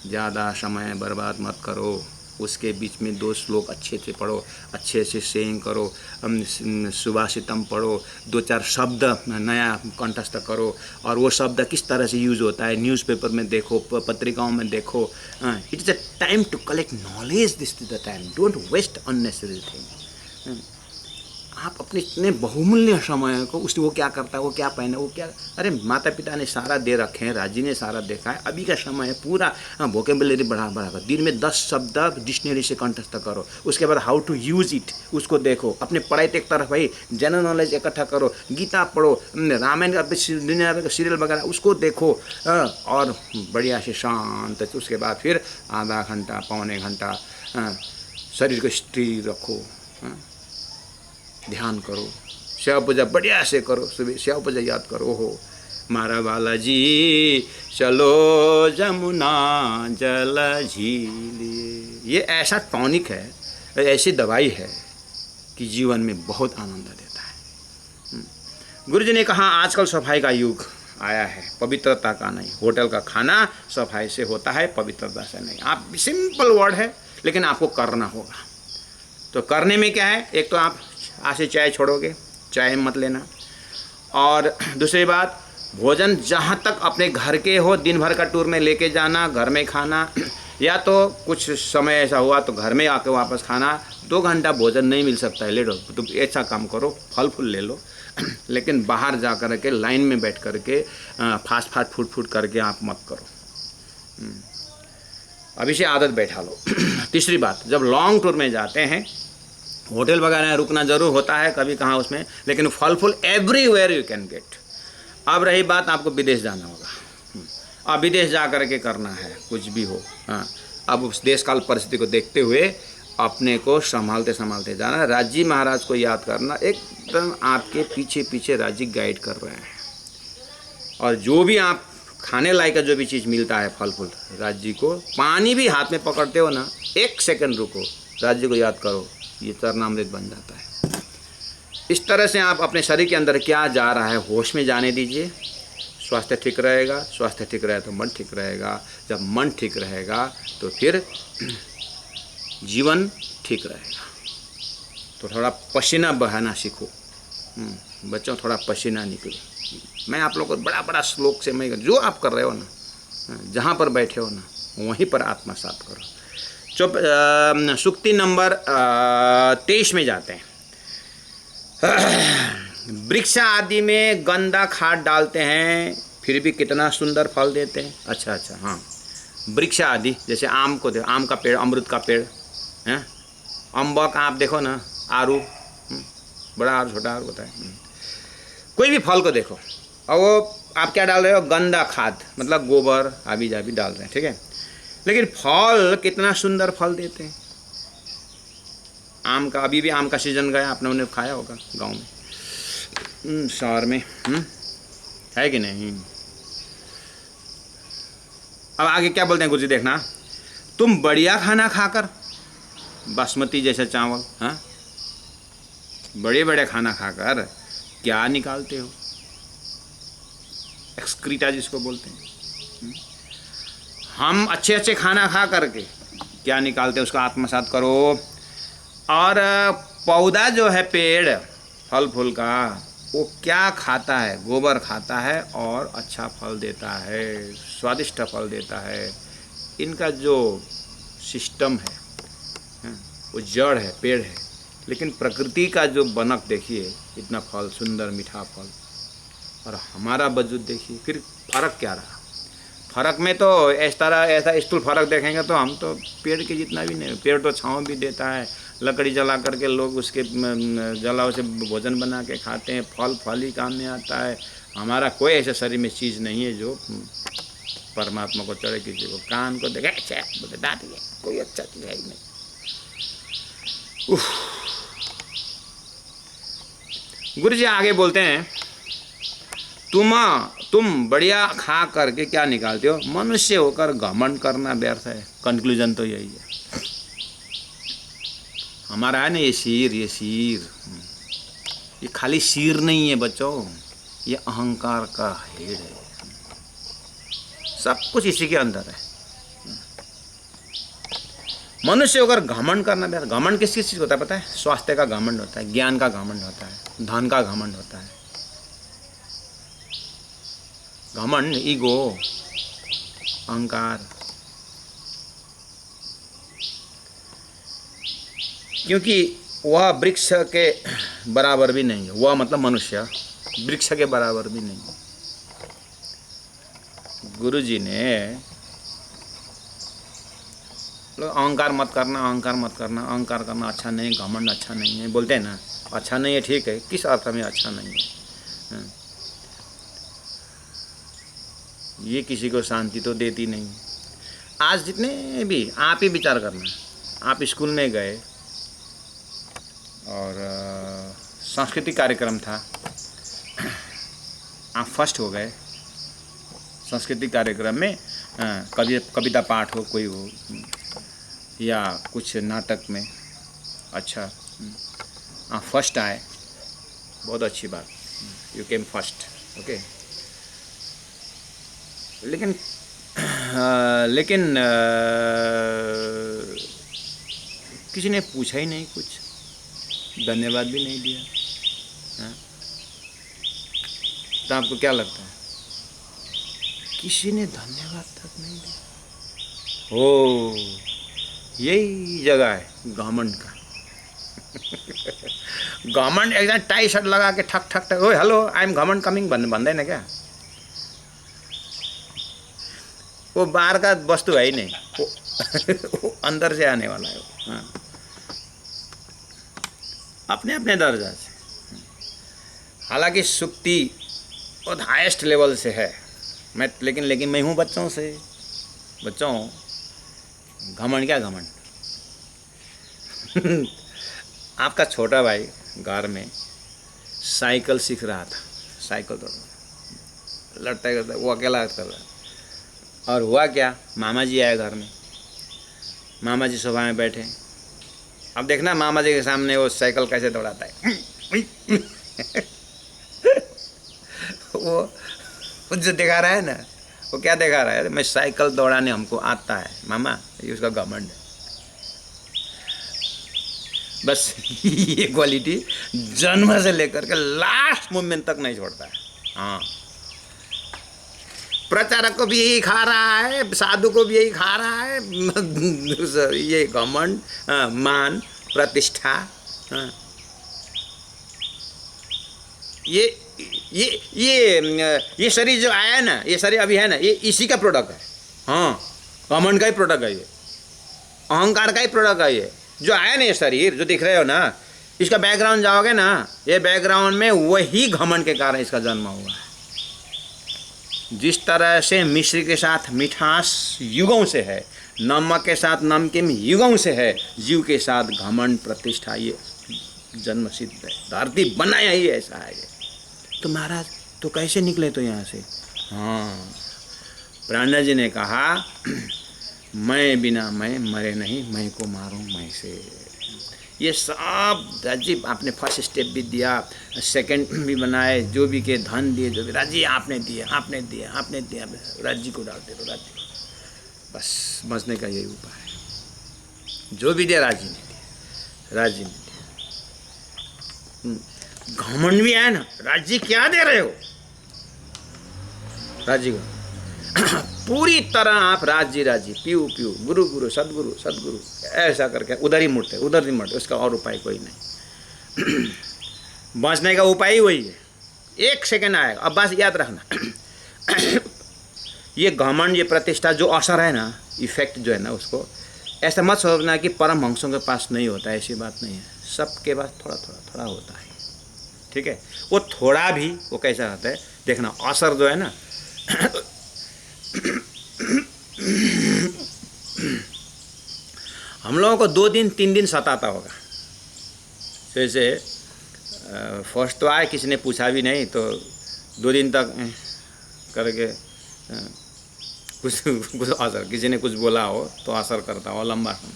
ज़्यादा समय बर्बाद मत करो। उसके बीच में 2 श्लोक अच्छे से पढ़ो, अच्छे से सेइंग करो, सुभाषितम पढ़ो, 2-4 शब्द नया कंठस्थ करो, और वो शब्द किस तरह से यूज़ होता है न्यूज़पेपर में देखो, पत्रिकाओं में देखो। It is a time to collect knowledge, this is the time, don't waste unnecessary thing. आप अपने इतने बहुमूल्य समय को वो क्या करता है, वो क्या पहने, वो क्या, अरे माता पिता ने सारा दे रखे हैं, राजी ने सारा देखा है, अभी का समय है पूरा वोकेबुलरी बढ़ा कर दिन में 10 शब्द डिक्शनरी से कंठस्थ करो, उसके बाद हाउ टू यूज़ इट उसको देखो, अपने पढ़ाई एक तरफ भाई जनरल नॉलेज इकट्ठा करो, गीता पढ़ो, रामायण का दुनिया का सीरियल वगैरह उसको देखो, और बढ़िया से शांत, उसके बाद फिर आधा घंटा पौने घंटा शरीर को स्थिर रखो, ध्यान करो, सेवा पूजा बढ़िया से करो, सुबह सेवा पूजा याद करो, हो मारा बालाजी चलो जमुना जल झीलिए। ये ऐसा टॉनिक है, ऐसी दवाई है कि जीवन में बहुत आनंद देता है। गुरु जी ने कहा आजकल सफाई का युग आया है, पवित्रता का नहीं। होटल का खाना सफाई से होता है, पवित्रता से नहीं। आप सिंपल वर्ड है लेकिन आपको करना होगा। तो करने में क्या है, एक तो आप आज से चाय छोड़ोगे, चाय मत लेना, और दूसरी बात भोजन जहाँ तक अपने घर के हो दिन भर का टूर में लेके जाना, घर में खाना, या तो कुछ समय ऐसा हुआ तो घर में आके वापस खाना। 2 घंटा भोजन नहीं मिल सकता है, ले लो तो ऐसा काम करो, फल फूल ले लो, लेकिन बाहर जा कर के लाइन में बैठ कर के फास्ट फूड करके आप मत करो। अभी से आदत बैठा लो। तीसरी बात, जब लॉन्ग टूर में जाते हैं होटल वगैरह रुकना ज़रूर होता है कभी कहाँ उसमें, लेकिन फल फूल एवरीवेयर यू कैन गेट। अब रही बात, आपको विदेश जाना होगा, अब विदेश जा कर के करना है कुछ भी हो, हाँ, अब उस देश काल परिस्थिति को देखते हुए अपने को संभालते संभालते जाना। राजी महाराज को याद करना, एकदम आपके पीछे पीछे राजी गाइड कर रहे हैं, और जो भी आप खाने लायक का जो भी चीज़ मिलता है फल फूल, राजी को, पानी भी हाथ में पकड़ते हो ना, 1 सेकंड रुको, राजी को याद करो, ये चरणामृत बन जाता है। इस तरह से आप अपने शरीर के अंदर क्या जा रहा है होश में जाने दीजिए। स्वास्थ्य ठीक रहेगा, स्वास्थ्य ठीक रहेगा तो मन ठीक रहेगा, जब मन ठीक रहेगा तो फिर जीवन ठीक रहेगा। तो थोड़ा पसीना बहाना सीखो, बच्चों थोड़ा पसीना निकले। मैं आप लोगों को बड़ा बड़ा श्लोक से, मैं जो आप कर रहे हो ना, जहाँ पर बैठे हो ना वहीं पर आत्मसात करो। सूक्ति नंबर 23 में जाते हैं। वृक्ष आदि में गंदा खाद डालते हैं फिर भी कितना सुंदर फल देते हैं। अच्छा, हाँ, वृक्ष आदि जैसे आम को देखो, आम का पेड़, अमरूद का पेड़ है, अम्बक आप देखो ना, आरू, बड़ा आरू छोटा आरू होता है, कोई भी फल को देखो, और वो आप क्या डाल रहे हो, गंदा खाद, मतलब गोबर आबी जाबी डाल रहे हैं, ठीक है, लेकिन फल कितना सुंदर फल देते हैं। आम का, अभी भी आम का सीजन गया, आपने उन्हें खाया होगा गांव में, शहर में, है कि नहीं। अब आगे क्या बोलते हैं गुरुजी, देखना, तुम बढ़िया खाना खाकर, बासमती जैसा चावल, हाँ, बड़े बड़े खाना खाकर क्या निकालते हो, एक्सक्रीटा जिसको बोलते हैं। हम अच्छे अच्छे खाना खा करके क्या निकालते हैं, उसको आत्मसात करो। और पौधा जो है, पेड़ फल फूल का, वो क्या खाता है, गोबर खाता है और अच्छा फल देता है, स्वादिष्ट फल देता है। इनका जो सिस्टम है वो जड़ है, पेड़ है, लेकिन प्रकृति का जो बनक देखिए, इतना फल, सुंदर मीठा फल, और हमारा वजूद देखिए, फिर फर्क क्या रहा। फर्क में तो ऐसा स्थूल फर्क देखेंगे तो हम तो पेड़ के जितना भी नहीं। पेड़ तो छाँव भी देता है, लकड़ी जला करके लोग उसके जलाओ से भोजन बना के खाते हैं, फल ही काम में आता है। हमारा कोई ऐसा शरीर में चीज़ नहीं है जो परमात्मा को चढ़े, किसी को कान को देखे अच्छा बोले दाँत है, कोई अच्छा चीज़ है ही नहीं। गुरु जी आगे बोलते हैं, तुम बढ़िया खा करके क्या निकालते हो, मनुष्य होकर घमंड करना व्यर्थ है। कंक्लूजन तो यही है हमारा, है ना, ये शीर, ये खाली शीर नहीं है बच्चों, ये अहंकार का हेड है। सब कुछ इसी के अंदर है। मनुष्य होकर घमंड करना व्यर्थ। घमंड किस चीज़ होता है पता है? स्वास्थ्य का घमंड होता है, ज्ञान का घमंड होता है, धन का घमंड होता है। घमंड, ईगो, अहंकार। क्योंकि वह वृक्ष के बराबर भी नहीं है। वह मतलब मनुष्य वृक्ष के बराबर भी नहीं है। गुरु जी ने अहंकार मत करना, अहंकार मत करना, अहंकार करना अच्छा नहीं, घमंड अच्छा नहीं है बोलते हैं ना। अच्छा नहीं है, ठीक है, किस अर्थ में अच्छा नहीं है? ये किसी को शांति तो देती नहीं। आज जितने भी आप ही विचार करना, आप स्कूल में गए और सांस्कृतिक कार्यक्रम था, आप फर्स्ट हो गए सांस्कृतिक कार्यक्रम में, कविता पाठ हो, कोई हो, या कुछ नाटक में, अच्छा आप फर्स्ट आए, बहुत अच्छी बात, यू केम फर्स्ट, ओके। लेकिन किसी ने पूछा ही नहीं, कुछ धन्यवाद भी नहीं दिया। हाँ? तो आपको क्या लगता है? किसी ने धन्यवाद तक नहीं दिया। ओ, यही जगह है घमंड का। घमंड एकदम टाई शर्ट लगा के ठक ठक ठक, ओए हेलो आई एम घमंड कमिंग बंदे ना क्या? वो बाहर का वस्तु है ही नहीं, वो अंदर से आने वाला है। हाँ। अपने अपने दर्जा से। हालांकि सुक्ति बहुत हाईएस्ट लेवल से है, लेकिन मैं हूँ बच्चों से। बच्चों, घमंड क्या घमंड? आपका छोटा भाई घर में साइकिल सीख रहा था, साइकिल तो लड़ता करता, वो अकेला कर रहा। और हुआ क्या, मामा जी आए घर में, मामा जी सोफा में बैठे। अब देखना मामा जी के सामने वो साइकिल कैसे दौड़ाता है। वो जो दिखा रहा है ना, वो क्या दिखा रहा है? मैं साइकिल दौड़ाने हमको आता है मामा, ये उसका घमंड है। बस ये क्वालिटी जन्म से लेकर के लास्ट मोमेंट तक नहीं छोड़ता है। हाँ, प्रचारक को भी यही खा रहा है, साधु को भी यही खा रहा है, ये घमंड, मान, प्रतिष्ठा। ये शरीर जो आया है ना, ये शरीर अभी है ना, ये इसी का प्रोडक्ट है। हाँ, घमंड का ही प्रोडक्ट है ये, अहंकार का ही प्रोडक्ट है ये। जो आया ना ये शरीर जो दिख रहे हो ना, इसका बैकग्राउंड जाओगे ना, ये बैकग्राउंड में वही घमंड के कारण इसका जन्म हुआ है। जिस तरह से मिश्री के साथ मिठास युगों से है, नमक के साथ नमकीन युगों से है, जीव के साथ घमंड प्रतिष्ठा ये जन्म सिद्ध है। धरती बनाया ही ऐसा है ये। तो महाराज तो कैसे निकले तो यहाँ से? हाँ, प्राणा जी ने कहा, मैं बिना मैं मरे नहीं, मैं को मारूं मैं से। ये सब राजी आपने फर्स्ट स्टेप भी दिया, सेकंड भी बनाए, जो भी के धन दिए, जो भी राजी आपने दिए, आपने दिया, आपने दिया, राजी को डालते रहो, राजी को। बस बचने का यही उपाय है। जो भी दिया राजी ने दिया, राजी ने दिया। घमंड भी है ना, राजी क्या दे रहे हो? राजी को पूरी तरह आप राजी राजी, पीऊ पीऊ, गुरु गुरु, सदगुरु सदगुरु, ऐसा करके उधर ही मुड़ते, उधर ही मुड़ते। उसका और उपाय कोई नहीं। बचने का उपाय ही वही है। एक सेकेंड आएगा। अब बस याद रखना, ये घमंड, ये प्रतिष्ठा जो असर है ना, इफेक्ट जो है ना, उसको ऐसा मत सोचना कि परमहंसों के पास नहीं होता, ऐसी बात नहीं है। सबके पास थोड़ा थोड़ा थोड़ा होता है, ठीक है। वो थोड़ा भी वो कैसा होता है देखना, असर जो है ना, हम लोगों को 2 दिन 3 दिन सताता होगा। जैसे फर्स्ट तो आए, किसी ने पूछा भी नहीं, तो 2 दिन तक करके कुछ असर, किसी ने कुछ बोला हो तो असर करता हो लंबा समय।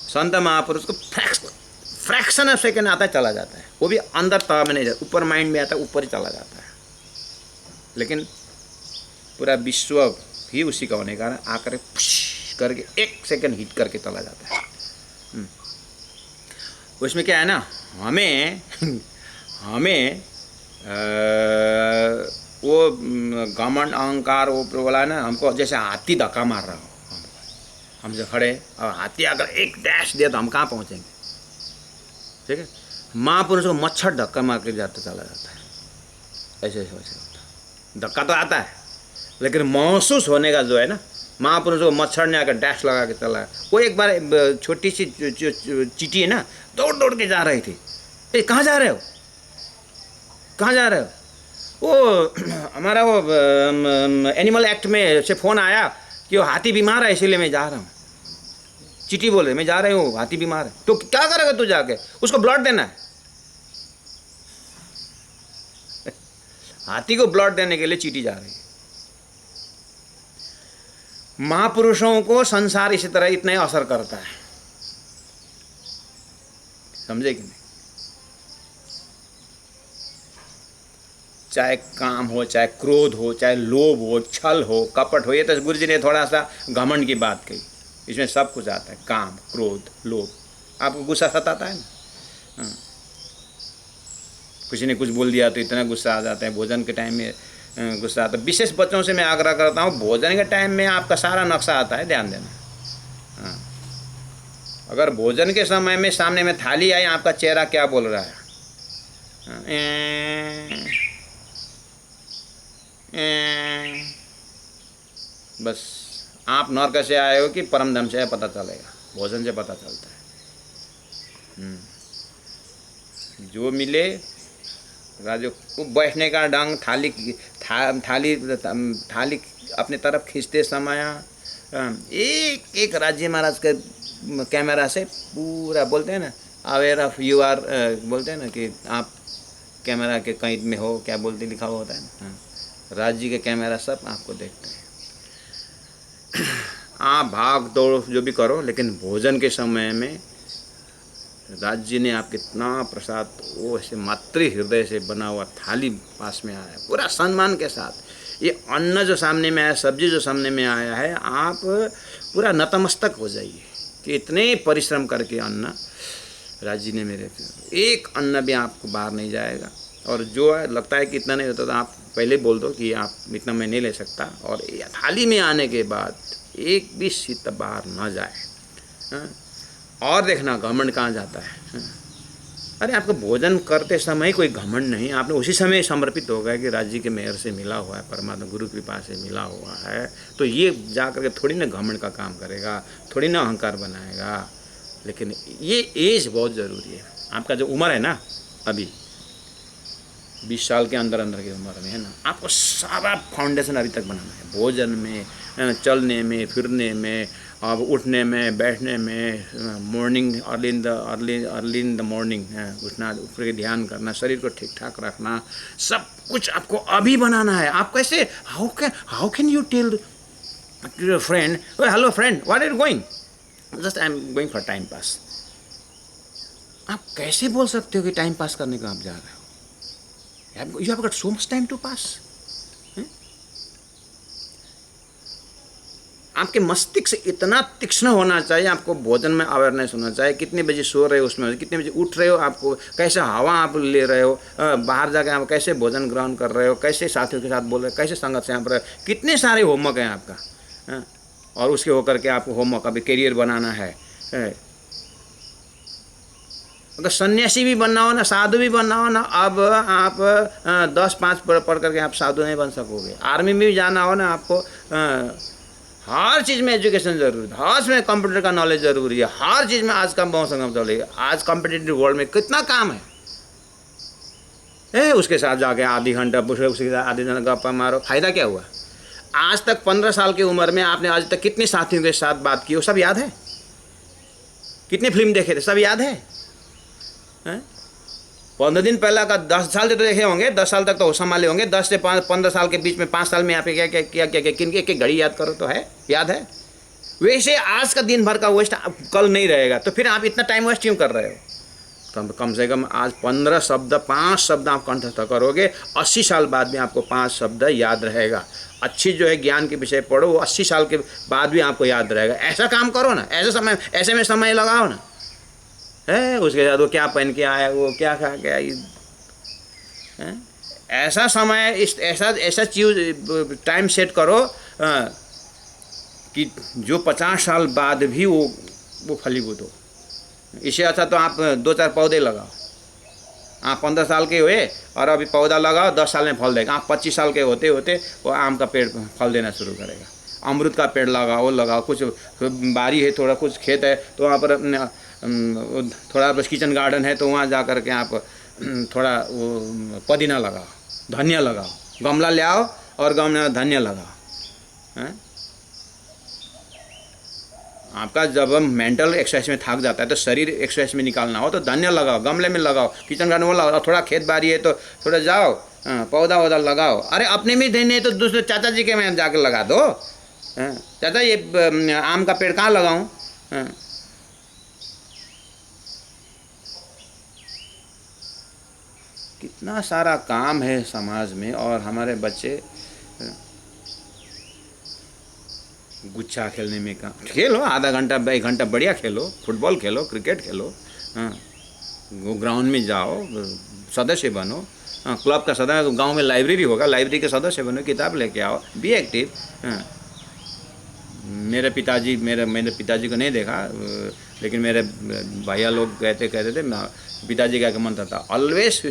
संत महापुरुष को फ्रैक्शन ऑफ सेकेंड आता है, चला जाता है। वो भी अंदर तह में नहीं जाता, ऊपर माइंड में आता है, ऊपर ही चला जाता है। लेकिन पूरा विश्व भी उसी का होने का कारण आकर करके 1 सेकेंड हिट करके चला जाता है। उसमें क्या है ना, हमें वो घमंड अहंकार वो बोला है ना, हमको जैसे हाथी धक्का मार रहा हो, हमसे खड़े और हाथी अगर एक डैश दिया तो हम कहाँ पहुँचेंगे? ठीक है। महापुरुष को मच्छर धक्का मार के जाते चला जाता है, ऐसे ऐसे होता है। धक्का तो आता है लेकिन महसूस होने का जो है ना, महापुरुष को मच्छर ने आकर डैश लगा के चला। वो एक बार छोटी सी चींटी है ना, दौड़ दौड़ के जा रही थी। कहाँ जा रहे हो, कहाँ जा रहे हो? वो हमारा वो एनिमल एक्ट में से फ़ोन आया कि वो हाथी बीमार है इसीलिए मैं जा रहा हूँ। चींटी बोले मैं जा रही हूँ, हाथी बीमार है। तो क्या करेगा तू जाके? उसको ब्लड देना है। हाथी को ब्लड देने के लिए चींटी जा रही है। महापुरुषों को संसार इसी तरह इतना ही असर करता है, समझे कि नहीं? चाहे काम हो, चाहे क्रोध हो, चाहे लोभ हो, छल हो, कपट हो। ये तो गुरु जी ने थोड़ा सा घमंड की बात कही, इसमें सब कुछ आता है। काम, क्रोध, लोभ। आपको गुस्सा सताता है ना, किसी ने कुछ बोल दिया तो इतना गुस्सा आ जाता है। भोजन के टाइम में गुस्सा आता है। विशेष बच्चों से मैं आग्रह करता हूँ, भोजन के टाइम में आपका सारा नक्शा आता है, ध्यान देना। अगर भोजन के समय में सामने में थाली आई, आपका चेहरा क्या बोल रहा है? बस आप नरक से आए हो कि परम धाम से आए, पता चलेगा। भोजन से पता चलता है। जो मिले राजो, बैठने का ढंग, थाली अपने तरफ खींचते समय एक एक राज्य महाराज के कैमरा से पूरा, बोलते हैं ना, अवेयर ऑफ यू आर, बोलते हैं ना कि आप कैमरा के कहीं में हो, क्या बोलते लिखा हुआ होता है ना, राज्य के कैमरा सब आपको देखते हैं। आप भाग दौड़ जो भी करो, लेकिन भोजन के समय में राज्य ने आप कितना प्रसाद, वो ऐसे मातृ हृदय से बना हुआ थाली पास में आया, पूरा सम्मान के साथ। ये अन्न जो सामने में आया, सब्जी जो सामने में आया है, आप पूरा नतमस्तक हो जाइए कि इतने परिश्रम करके अन्न राज्य ने मेरे, एक अन्न भी आपको बाहर नहीं जाएगा। और जो लगता है कि इतना नहीं होता, तो आप पहले बोल दो कि आप इतना मैं नहीं ले सकता, और थाली में आने के बाद एक भी शीत बाहर न जाए। और देखना घमंड कहाँ जाता है। अरे आपको भोजन करते समय कोई घमंड नहीं, आपने उसी समय समर्पित हो गया कि राज्य के मेयर से मिला हुआ है, परमात्मा गुरु कृपा से मिला हुआ है, तो ये जा करके थोड़ी ना घमंड का काम करेगा, थोड़ी ना अहंकार बनाएगा। लेकिन ये एज बहुत ज़रूरी है। आपका जो उम्र है ना, अभी 20 साल के अंदर अंदर की उम्र में है ना, आपको सारा फाउंडेशन अभी तक बनाना है। भोजन में, चलने में, फिरने में, अब उठने में, बैठने में, morning early in the morning उठना, उठ के ध्यान करना, शरीर को ठीक ठाक रखना, सब कुछ आपको अभी बनाना है। आप कैसे, how can you tell your friend, hello friend, what are you going? Just I am going for time pass. आप कैसे बोल सकते हो कि टाइम पास करने को आप जा रहे हो? You have got so much time to pass. आपके मस्तिष्क से इतना तीक्ष्ण होना चाहिए, आपको भोजन में अवेयरनेस होना चाहिए, कितने बजे सो रहे हो उसमें, कितने बजे उठ रहे हो, आपको कैसे हवा आप ले रहे हो, बाहर जाके आप कैसे भोजन ग्रहण कर रहे हो, कैसे साथियों के साथ बोल रहे हो, कैसे संगत से आप रहे हो, कितने सारे होमवर्क हैं आपका। और उसके होकर के आपको होमवर्क, अभी करियर बनाना है। अगर सन्यासी भी बनना हो ना, साधु भी बनना हो ना, अब आप 10-5 पढ़ करके आप साधु नहीं बन सकोगे। आर्मी में भी जाना हो ना, आपको हर चीज़ में एजुकेशन जरूरी है, हर चीज़ में कंप्यूटर का नॉलेज ज़रूरी है, हर चीज़ में आज का बहुत संगम चलेगा। आज कॉम्पिटिटिव वर्ल्ड में कितना काम है, उसके साथ जाके आधी घंटा उसके साथ आधी घंटा गप्पा मारो, फायदा क्या हुआ? आज तक 15 साल की उम्र में आपने आज तक कितने साथियों के साथ बात की, वो सब याद है? कितने फिल्म देखे थे, सब याद है? 15 दिन पहला का 10 साल से तो देखे होंगे, 10 साल तक तो संभाले होंगे, 10 से 15 साल के बीच में 5 साल में आप क्या क्या किया, क्या किन एक घड़ी याद करो तो है, याद है? वैसे आज का दिन भर का वेस्ट कल नहीं रहेगा, तो फिर आप इतना टाइम वेस्ट क्यों कर रहे हो? तो कम से कम आज 15 शब्द, 5 शब्द आप कंठस्थ करोगे, 80 साल बाद में आपको 5 शब्द याद रहेगा। अच्छी जो है ज्ञान के विषय पढ़ो, वो 80 साल के बाद भी आपको याद रहेगा। ऐसा काम करो ना, ऐसे में समय लगाओ ना। है उसके साथ वो क्या पहन के आया, वो क्या खा के आई, ऐसा समय, ऐसा चीज टाइम सेट करो कि जो 50 साल बाद भी वो फलीभूत हो। इससे अच्छा तो आप 2-4 पौधे लगाओ। आप 15 साल के हुए और अभी पौधा लगाओ, 10 साल में फल देगा। आप 25 साल के होते होते वो आम का पेड़ फल देना शुरू करेगा। अमरूद का पेड़ लगाओ, लगाओ। कुछ बारी है, थोड़ा कुछ खेत है तो वहाँ पर थोड़ा बस किचन गार्डन है तो वहाँ जा कर के आप थोड़ा वो पुदीना लगाओ, धनिया लगाओ। गमला ले आओ और गमले में धनिया लगाओ। हैं? आपका जब मेंटल एक्सरसाइज में थक जाता है तो शरीर एक्सरसाइज में निकालना हो तो धनिया लगाओ, गमले में लगाओ, किचन गार्डन में लगाओ। थोड़ा खेत बाड़ी है तो थोड़ा जाओ, पौधा वौधा लगाओ। अरे अपने में नहीं तो दूसरे चाचा जी के में जाकर लगा दो। चाचा ये आम का पेड़ कहाँ लगाऊं? कितना सारा काम है समाज में और हमारे बच्चे गुच्छा खेलने में काम। खेलो आधा घंटा 1 घंटा बढ़िया खेलो, फुटबॉल खेलो, क्रिकेट खेलो। वो ग्राउंड में जाओ, सदस्य बनो। क्लब का सदस्य, गांव में लाइब्रेरी होगा, लाइब्रेरी के सदस्य बनो, किताब लेके आओ, बी एक्टिव। मेरे पिताजी पिताजी को नहीं देखा, लेकिन मेरे भैया लोग कहते थे, पिताजी का मंत्र था, always you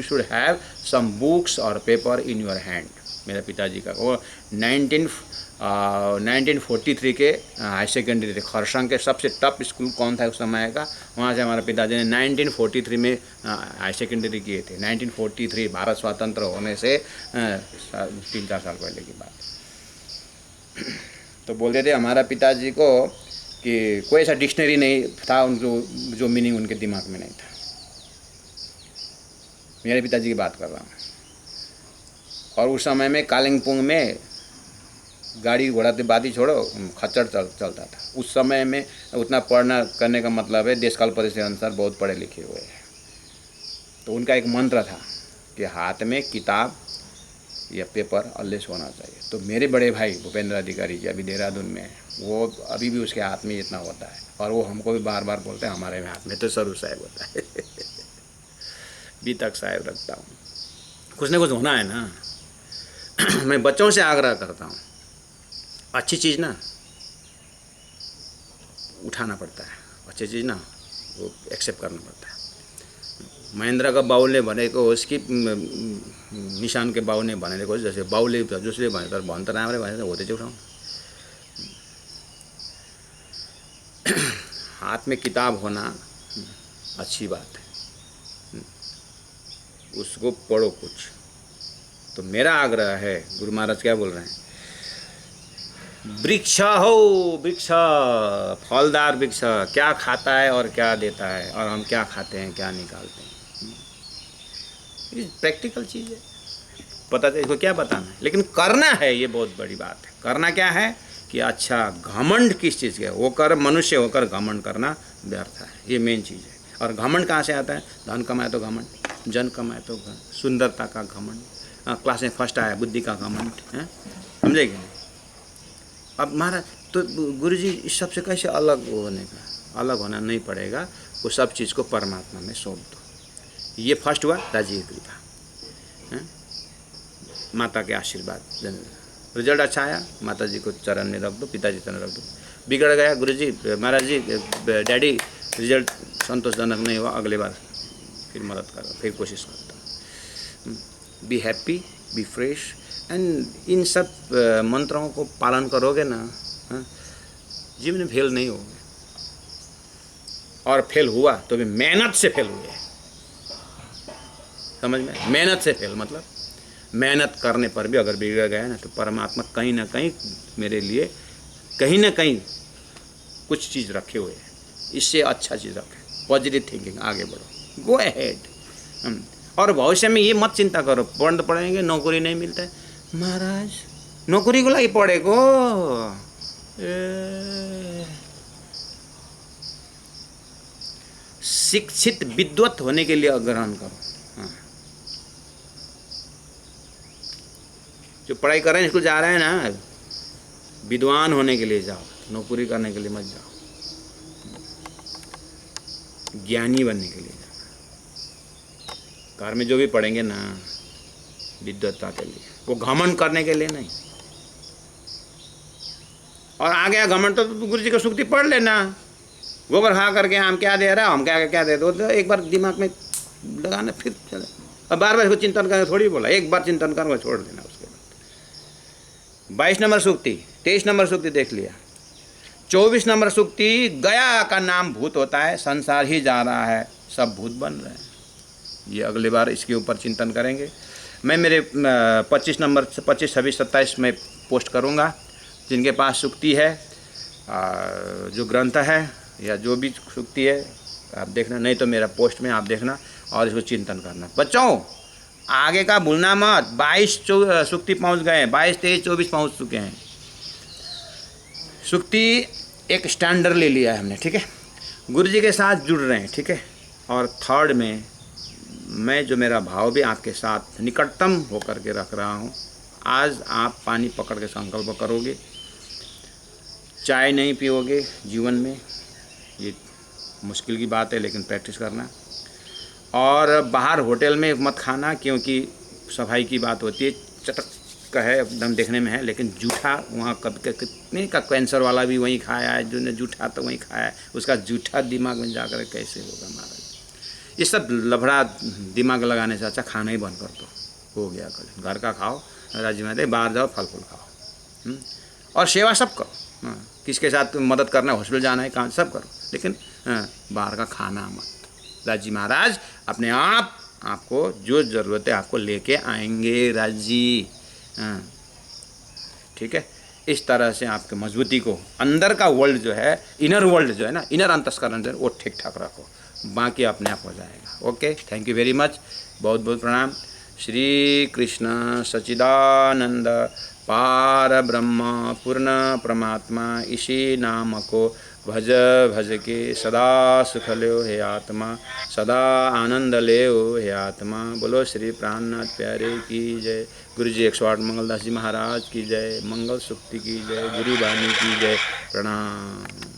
should have some books और पेपर इन योर हैंड। मेरे पिताजी का वो 1943 के हाई सेकेंडरी थे। खरसांग के सबसे टफ स्कूल कौन था उस समय का, वहाँ से हमारे पिताजी ने 1943 में हाई सेकेंडरी किए थे। 1943 भारत स्वतंत्र होने से 3-4 साल पहले की बात। तो बोलते थे हमारा पिताजी को कि कोई ऐसा डिक्शनरी नहीं था उनको जो मीनिंग उनके दिमाग में नहीं था। मेरे पिताजी की बात कर रहा हूँ। और उस समय में कालिम्पोंग में गाड़ी घोड़ा तो बात ही छोड़ो, खच्चर चलता था। उस समय में उतना पढ़ना करने का मतलब है देश काल परिस्थिति अनुसार बहुत पढ़े लिखे हुए हैं। तो उनका एक मंत्र था कि हाथ में किताब या पेपर ऑलवेज होना चाहिए। तो मेरे बड़े भाई भूपेंद्र अधिकारी जी अभी देहरादून में है, वो अभी भी उसके हाथ में इतना होता है और वो हमको भी बार बार बोलते हैं हमारे हाथ में तो सरू साहब होता है। अभी तक साहब रखता हूँ, कुछ ना कुछ होना है ना। मैं बच्चों से आग्रह करता हूँ, अच्छी चीज़ ना उठाना पड़ता है, अच्छी चीज़ ना वो एक्सेप्ट करना पड़ता है। महेंद्र का बाउले भनेको उसकी निशान के बाउ ने भनेको जैसे बाउले जसले भने तर भन्छ राम्रै भने होते चाहिँ उठाउँ। हाथ में किताब होना अच्छी बात है, उसको पढ़ो कुछ। तो मेरा आग्रह है, गुरु महाराज क्या बोल रहे हैं, वृक्ष हो, वृक्ष फलदार वृक्ष क्या खाता है और क्या देता है, और हम क्या खाते हैं क्या निकालते हैं। ये प्रैक्टिकल चीज़ है, पता है इसको क्या बताना है, लेकिन करना है, ये बहुत बड़ी बात है। करना क्या है कि अच्छा घमंड किस चीज़ का, वो कर मनुष्य होकर घमंड करना व्यर्थ है, ये मेन चीज़ है। और घमंड कहाँ से आता है, धन कमाए तो घमंड, जन कमाए तो सुंदरता का घमंड, क्लास में फर्स्ट आया बुद्धि का घमंड है, समझे कि नहीं। अब महाराज तो गुरुजी इस सब से कैसे अलग होने का, अलग होना नहीं पड़ेगा, वो सब चीज़ को परमात्मा में सौंप दो। ये फर्स्ट हुआ राजीव कृपा, माता के आशीर्वाद, रिजल्ट अच्छा आया माता जी को चरण में रख दो, पिताजी चरण रख दो। बिगड़ गया गुरुजी महाराज जी डैडी रिजल्ट संतोषजनक नहीं हुआ, अगले बार फिर मदद करो, फिर कोशिश करता हूँ। Be happy, be fresh, and इन सब मंत्रों को पालन करोगे ना, जीवन में फेल नहीं होगे। और फेल हुआ तो भी मेहनत से फेल हुए, समझ में, मेहनत से फेल मतलब मेहनत करने पर भी अगर बिगड़ गया ना तो परमात्मा कहीं ना कहीं मेरे लिए कहीं ना कहीं कुछ चीज़ रखे हुए हैं, इससे अच्छा चीज़ रखे, पॉजिटिव थिंकिंग, आगे बढ़ो, गो अहेड। और भविष्य में ये मत चिंता करो पढ़ पढ़ेंगे नौकरी नहीं मिलता है, महाराज नौकरी को लागि पढेको, शिक्षित विद्वत होने के लिए ग्रहण करो। जो पढ़ाई कर रहे हैं स्कूल जा रहे हैं ना, विद्वान होने के लिए जाओ, नौकरी करने के लिए मत जाओ, ज्ञानी बनने के लिए जाओ। घर में जो भी पढ़ेंगे ना विद्वत्ता के लिए, वो घमंड करने के लिए नहीं। और आ गया घमंड तो गुरु जी का सूक्ति पढ़ लेना, गोबर खा करके हम क्या दे रहा, हम क्या क्या दे दो, तो एक बार दिमाग में लगाना, फिर चले। अब बार बार इसको चिंतन करके थोड़ी बोला, एक बार चिंतन कर छोड़ देना। उसके बाद 22 नंबर सूक्ति, 23 नंबर सूक्ति देख लिया। 24 नंबर सूक्ति, गया का नाम भूत होता है, संसार ही जा रहा है, सब भूत बन रहे हैं। ये अगली बार इसके ऊपर चिंतन करेंगे। मैं मेरे 25 नंबर 25, 26, 27 में पोस्ट करूँगा। जिनके पास सूक्ति है, जो ग्रंथ है या जो भी सूक्ति है आप देखना, नहीं तो मेरा पोस्ट में आप देखना और इसको चिंतन करना। बच्चों आगे का भूलना मत। 22 सूक्ति पहुँच गए, 22, 23, 24 पहुँच चुके हैं। सूक्ति एक स्टैंडर्ड ले लिया है हमने, ठीक है। गुरु जी के साथ जुड़ रहे हैं, ठीक है। और थर्ड में मैं जो मेरा भाव भी आपके साथ निकटतम होकर के रख रहा हूँ। आज आप पानी पकड़ के संकल्प करोगे, चाय नहीं पियोगे जीवन में, ये मुश्किल की बात है, लेकिन प्रैक्टिस करना। और बाहर होटल में मत खाना, क्योंकि सफाई की बात होती है, चटक का है एकदम देखने में है, लेकिन जूठा वहाँ कितने का कैंसर वाला भी वहीं खाया है, जो ने जूठा तो वहीं खाया है, उसका जूठा दिमाग में जाकर कैसे होगा महाराज। ये सब लफड़ा दिमाग लगाने से अच्छा खाना ही बंद कर दो, हो गया। कल घर का खाओ, राज्य में बाहर जाओ, फल फूल खाओ, और सेवा सब करो। किसके साथ मदद करना है, हॉस्पिटल जाना है, काम सब करो, लेकिन बाहर का खाना मत। राज जी महाराज अपने आप आपको जो ज़रूरत है आपको लेके आएंगे, राज जी। ठीक है। इस तरह से आपके मजबूती को, अंदर का वर्ल्ड जो है, इनर वर्ल्ड जो है ना, इनर अंतस्करण जो है वो ठीक ठाक रखो, बाकी अपने आप हो जाएगा। Okay, thank you very much, बहुत बहुत प्रणाम। श्री कृष्ण सच्चिदानंद पार ब्रह्म पूर्ण परमात्मा, इसी नाम को भज भज के सदा सुख लो हे आत्मा, सदा आनंद ले हे आत्मा। बोलो श्री प्राणनाथ प्यारे की जय। गुरु जी 108 मंगलदास जी महाराज की जय। मंगल सुक्ति की जय। गुरु वाणी की जय। प्रणाम।